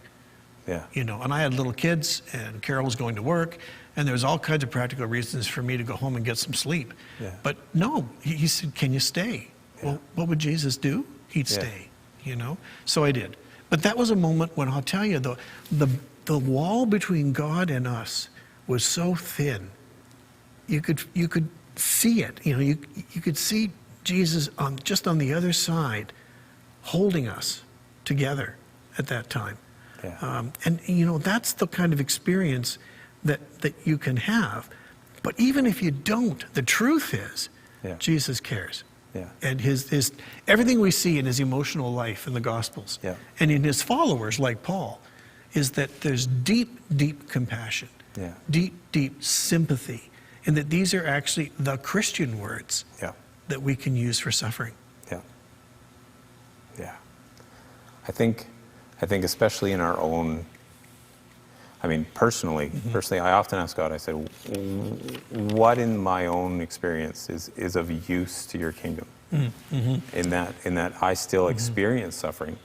Yeah. You know, and I had little kids, and Carol was going to work, and there was all kinds of practical reasons for me to go home and get some sleep. Yeah. But no, he said, can you stay? Yeah. Well, what would Jesus do? He'd stay, you know? So I did. But that was a moment when, I'll tell you, the wall between God and us was so thin. You could see it. You know, you could see Jesus just on the other side, holding us together at that time. Yeah. And that's the kind of experience that you can have. But even if you don't, the truth is, Jesus cares. Yeah. And his everything we see in his emotional life in the Gospels and in his followers like Paul is that there's deep, deep compassion, deep, deep sympathy, and that these are actually the Christian words that we can use for suffering. Yeah. Yeah. I think especially in our own, personally, I often ask God, I say, what in my own experience is of use to your kingdom? In that I still experience suffering,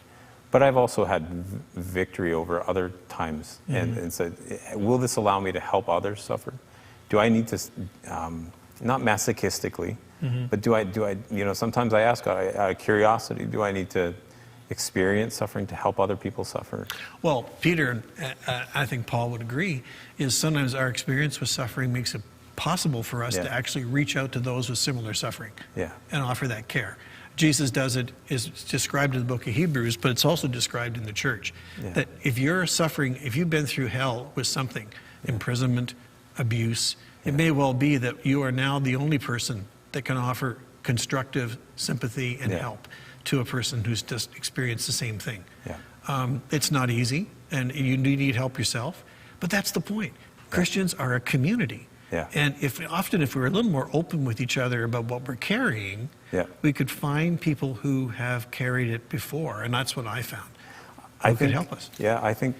but I've also had victory over other times. And said, will this allow me to help others suffer? Do I need to, not masochistically, but do I, sometimes I ask God, out of curiosity, do I need to experience suffering to help other people suffer? Well, Peter, I think Paul would agree, is sometimes our experience with suffering makes it possible for us to actually reach out to those with similar suffering and offer that care. Jesus does it, is described in the book of Hebrews, but it's also described in the church. That if you're suffering, if you've been through hell with something, imprisonment, abuse, it may well be that you are now the only person that can offer constructive sympathy and help to a person who's just experienced the same thing. It's not easy, and you need help yourself, but that's the point. Christians are a community. And if we're a little more open with each other about what we're carrying, we could find people who have carried it before, and that's what I found. Who could help us. Yeah, I think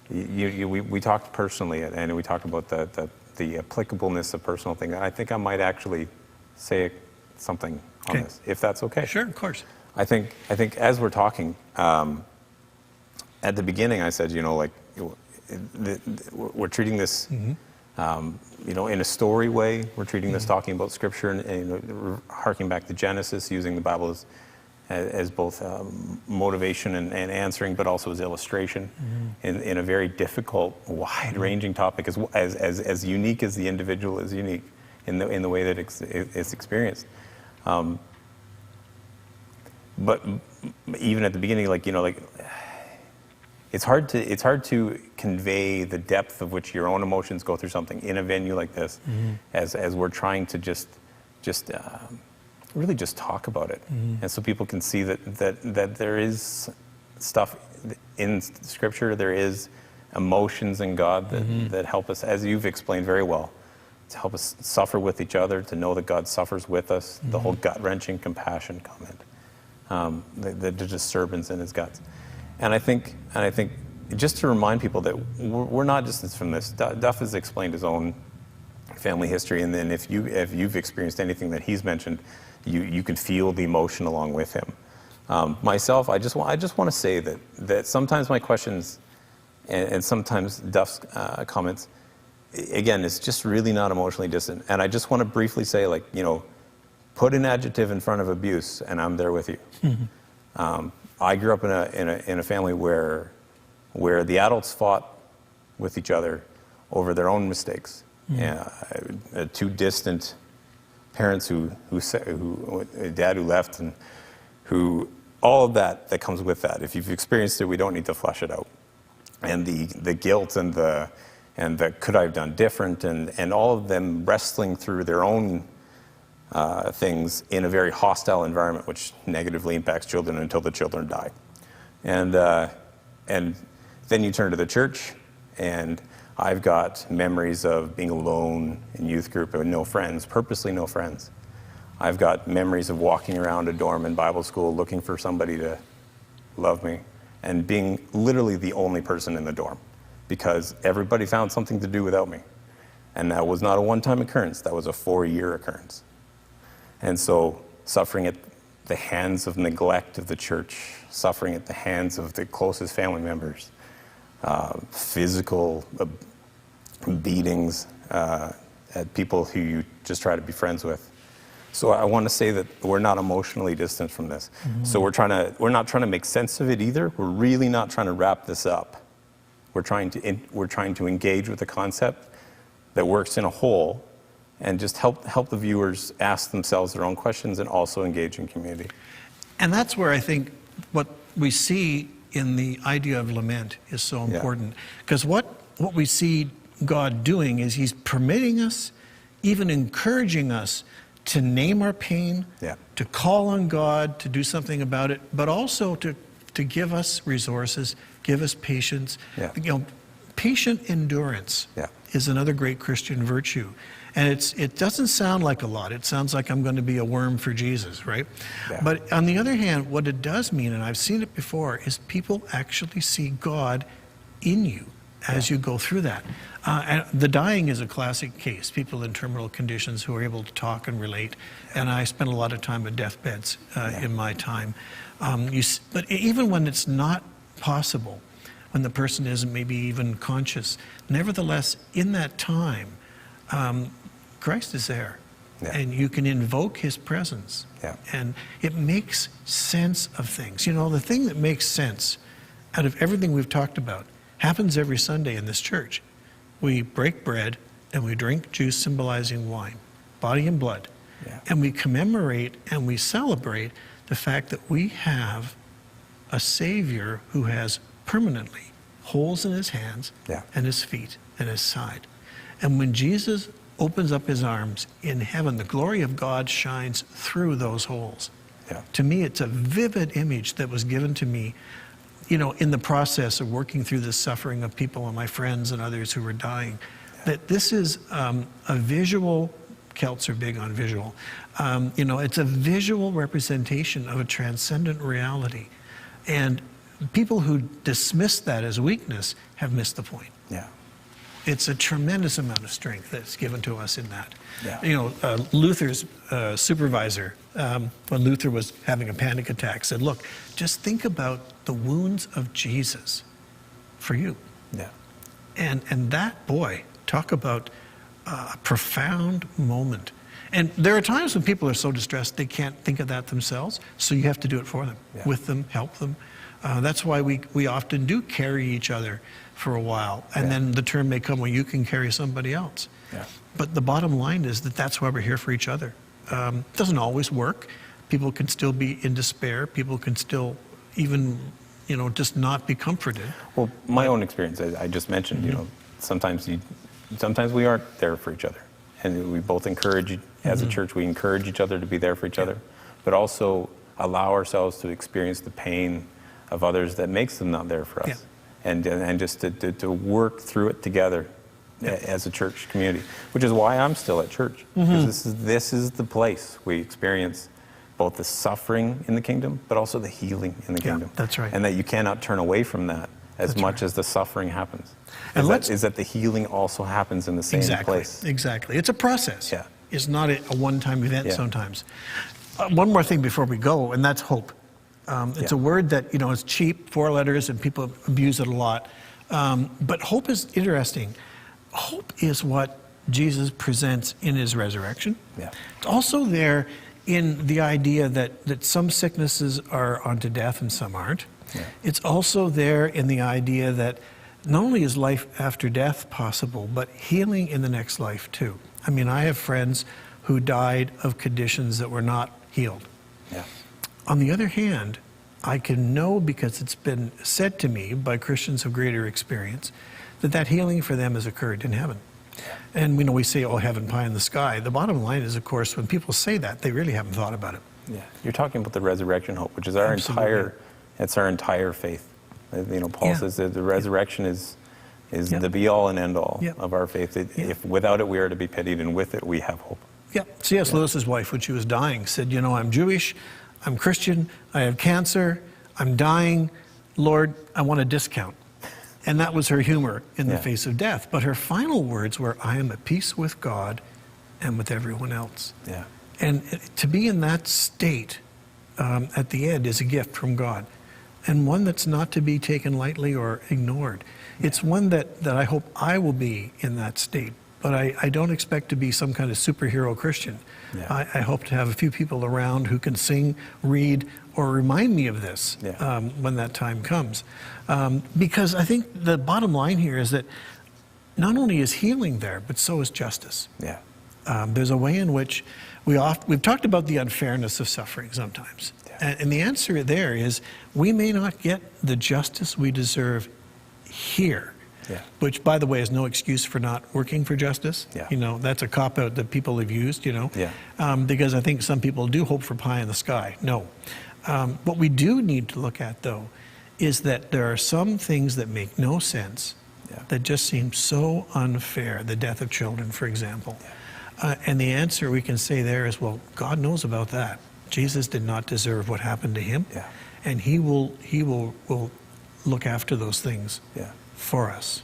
we talked personally, and we talked about the applicableness of personal things. I think I might actually say something on this, if that's okay. Sure, of course. I think as we're talking, at the beginning I said, we're treating this, in a story way. We're treating this, talking about Scripture, and harking back to Genesis, using the Bible as both motivation and answering, but also as illustration in a very difficult, wide-ranging topic, as unique as the individual is unique in the way that it's experienced. But even at the beginning, it's hard to convey the depth of which your own emotions go through something in a venue like this, as we're trying to just really just talk about it, and so people can see that there is stuff in Scripture, there is emotions in God that help us, as you've explained very well, to help us suffer with each other, to know that God suffers with us, the whole gut-wrenching compassion comment, the disturbance in his guts. And I think just to remind people that we're not distanced from this. Duff has explained his own family history, and then if you've experienced anything that he's mentioned, you can feel the emotion along with him. Myself, I just want to say that sometimes my questions and sometimes Duff's comments, again, it's just really not emotionally distant. And I just want to briefly say, put an adjective in front of abuse, and I'm there with you. I grew up in a family where the adults fought with each other over their own mistakes. Two distant parents who a dad who left, and who all of that comes with that. If you've experienced it, we don't need to flesh it out. And the guilt and the could I have done different, and all of them wrestling through their own things in a very hostile environment, which negatively impacts children until the children die. And then you turn to the church, and I've got memories of being alone in youth group with no friends, purposely no friends. I've got memories of walking around a dorm in Bible school looking for somebody to love me, and being literally the only person in the dorm because everybody found something to do without me. And that was not a one-time occurrence, that was a 4-year occurrence. And so suffering at the hands of neglect of the church, suffering at the hands of the closest family members, physical beatings at people who you just try to be friends with. So I want to say that we're not emotionally distant from this. So we're not trying to make sense of it either. We're really not trying to wrap this up. We're trying to engage with a concept that works in a whole, and just help the viewers ask themselves their own questions and also engage in community. And that's where I think what we see in the idea of lament is so important. Because what we see God doing is he's permitting us, even encouraging us to name our pain, to call on God to do something about it, but also to give us resources, give us patience. You know, patient endurance is another great Christian virtue. And it doesn't sound like a lot. It sounds like I'm going to be a worm for Jesus, right? But on the other hand, what it does mean, and I've seen it before, is people actually see God in you as you go through that. And the dying is a classic case. People in terminal conditions who are able to talk and relate. And I spent a lot of time at deathbeds in my time. But even when it's not possible, when the person isn't maybe even conscious, nevertheless, in that time, Christ is there. And you can invoke his presence. And it makes sense of things. You know, the thing that makes sense out of everything we've talked about happens every Sunday in this church. We break bread and we drink juice symbolizing wine, body and blood. And we commemorate and we celebrate the fact that we have a Savior who has permanently holes in his hands and his feet and his side. And when Jesus opens up his arms in heaven, the glory of God shines through those holes. To me, it's a vivid image that was given to me, you know, in the process of working through the suffering of people and my friends and others who were dying, that this is a visual, Celts are big on visual, you know, it's a visual representation of a transcendent reality. And people who dismiss that as weakness have missed the point. It's a tremendous amount of strength that's given to us in that. You know, Luther's supervisor, when Luther was having a panic attack, said, look, just think about the wounds of Jesus for you. And that, boy, talk about a profound moment. And there are times when people are so distressed they can't think of that themselves, so you have to do it for them, with them, help them. That's why we often do carry each other for a while, and then the term may come where you can carry somebody else. But the bottom line is that that's why we're here for each other. It doesn't always work. People can still be in despair. People can still even, you know, just not be comforted. Well, my own experience, I just mentioned, you know, sometimes we aren't there for each other. And we both encourage, as a church, we encourage each other to be there for each other, but also allow ourselves to experience the pain of others that makes them not there for us. And just to work through it together as a church community, which is why I'm still at church. Because this is the place we experience both the suffering in the kingdom, but also the healing in the kingdom. That's right. And that you cannot turn away from that as much as the suffering happens. And is that the healing also happens in the same place. Exactly. It's a process. It's not a one-time event sometimes. One more thing before we go, and that's hope. It's a word that, you know, is cheap, 4 letters, and people abuse it a lot. But hope is interesting. Hope is what Jesus presents in his resurrection. It's also there in the idea that some sicknesses are unto death and some aren't. It's also there in the idea that not only is life after death possible, but healing in the next life too. I mean, I have friends who died of conditions that were not healed. On the other hand, I can know, because it's been said to me by Christians of greater experience, that healing for them has occurred in heaven. And we know we say, oh, heaven pie in the sky. The bottom line is, of course, when people say that, they really haven't thought about it. You're talking about the resurrection hope, which is our entire faith. You know, Paul says that the resurrection is the be-all and end-all of our faith. If without it we are to be pitied, and with it we have hope. C.S. Lewis's wife, when she was dying, said, you know, I'm Jewish, I'm Christian, I have cancer, I'm dying, Lord, I want a discount. And that was her humor in the face of death. But her final words were, I am at peace with God and with everyone else. And to be in that state at the end is a gift from God, and one that's not to be taken lightly or ignored. It's one that I hope I will be in that state. But I don't expect to be some kind of superhero Christian. I hope to have a few people around who can sing, read, or remind me of this when that time comes. Because I think the bottom line here is that not only is healing there, but so is justice. There's a way in which We've talked about the unfairness of suffering sometimes. Yeah. And the answer there is we may not get the justice we deserve here, which, by the way, is no excuse for not working for justice. Yeah. That's a cop-out that people have used, because I think some people do hope for pie in the sky. No. What we do need to look at, though, is that there are some things that make no sense, that just seem so unfair. The death of children, for example. Yeah. And the answer we can say there is, well, God knows about that. Jesus did not deserve what happened to him, and he will look after those things for us.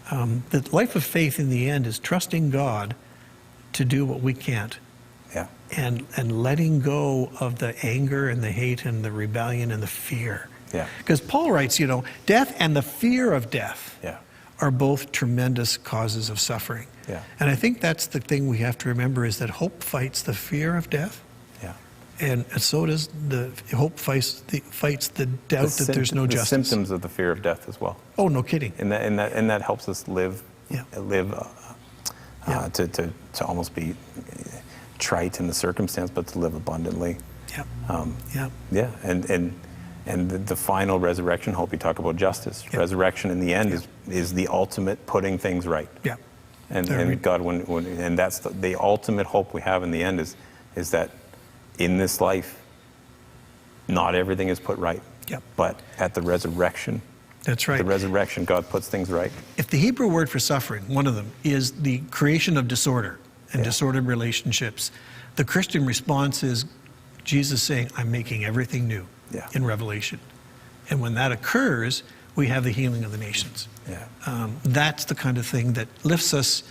The life of faith in the end is trusting God to do what we can't, and letting go of the anger and the hate and the rebellion and the fear. Because Paul writes, death and the fear of death are both tremendous causes of suffering. And I think that's the thing we have to remember, is that hope fights the fear of death. And so does the hope fights the doubt that there's no justice. The symptoms of the fear of death as well. Oh, no kidding. And that helps us live to almost be trite in the circumstance, but to live abundantly. And the final resurrection hope, you talk about justice. Resurrection in the end is the ultimate putting things right. And God, and that's the ultimate hope we have in the end is that in this life, not everything is put right. But at the resurrection, that's right. The resurrection, God puts things right. If the Hebrew word for suffering, one of them, is the creation of disorder and disordered relationships, the Christian response is Jesus saying, I'm making everything new in Revelation. And when that occurs, we have the healing of the nations. That's the kind of thing that lifts us,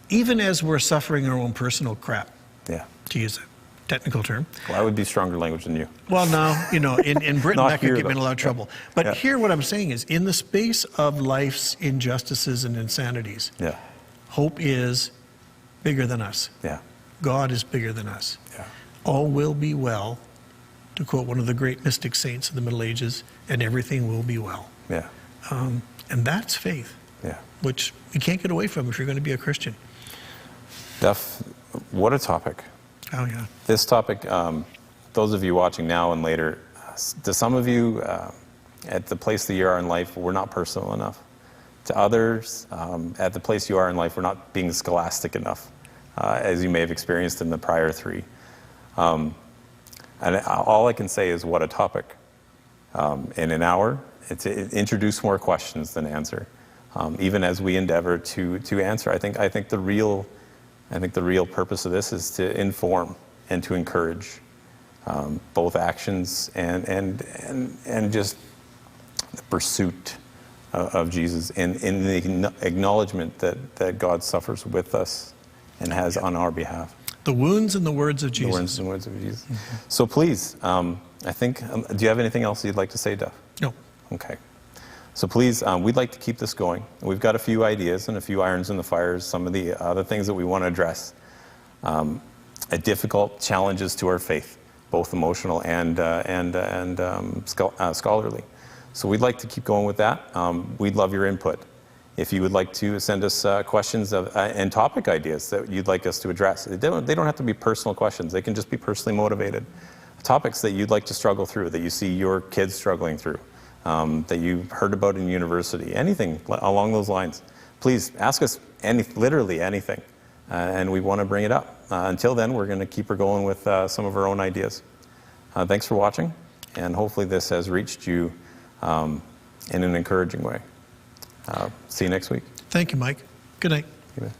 even as we're suffering our own personal crap, to use a technical term. Well, I would be stronger language than you. Well, now, in Britain, that could get me in a lot of trouble. But here what I'm saying is, in the space of life's injustices and insanities, hope is bigger than us. God is bigger than us. All will be well, to quote one of the great mystic saints of the Middle Ages, and everything will be well. And that's faith, which you can't get away from if you're going to be a Christian. Duff, what a topic. Oh, yeah. This topic, those of you watching now and later, to some of you, at the place that you are in life, we're not personal enough. To others, at the place you are in life, we're not being scholastic enough, as you may have experienced in the prior three. And all I can say is, what a topic. In an hour, it's introduce more questions than answer. Even as we endeavor to answer, I think the real purpose of this is to inform and to encourage both actions and just the pursuit of Jesus in the acknowledgement that God suffers with us and has on our behalf. The wounds and the words of Jesus. The wounds and words of Jesus. So please, I think, do you have anything else you'd like to say, Duff? No. Okay. So please, we'd like to keep this going. We've got a few ideas and a few irons in the fires, some of the other things that we want to address. Difficult challenges to our faith, both emotional and scholarly. So we'd like to keep going with that. We'd love your input. If you would like to send us questions and topic ideas that you'd like us to address. They don't have to be personal questions. They can just be personally motivated. Topics that you'd like to struggle through, that you see your kids struggling through, that you've heard about in university, anything along those lines. Please ask us literally anything, and we want to bring it up. Until then, we're going to keep her going with some of our own ideas. Thanks for watching, and hopefully this has reached you in an encouraging way. See you next week. Thank you, Mike. Good night. Good night.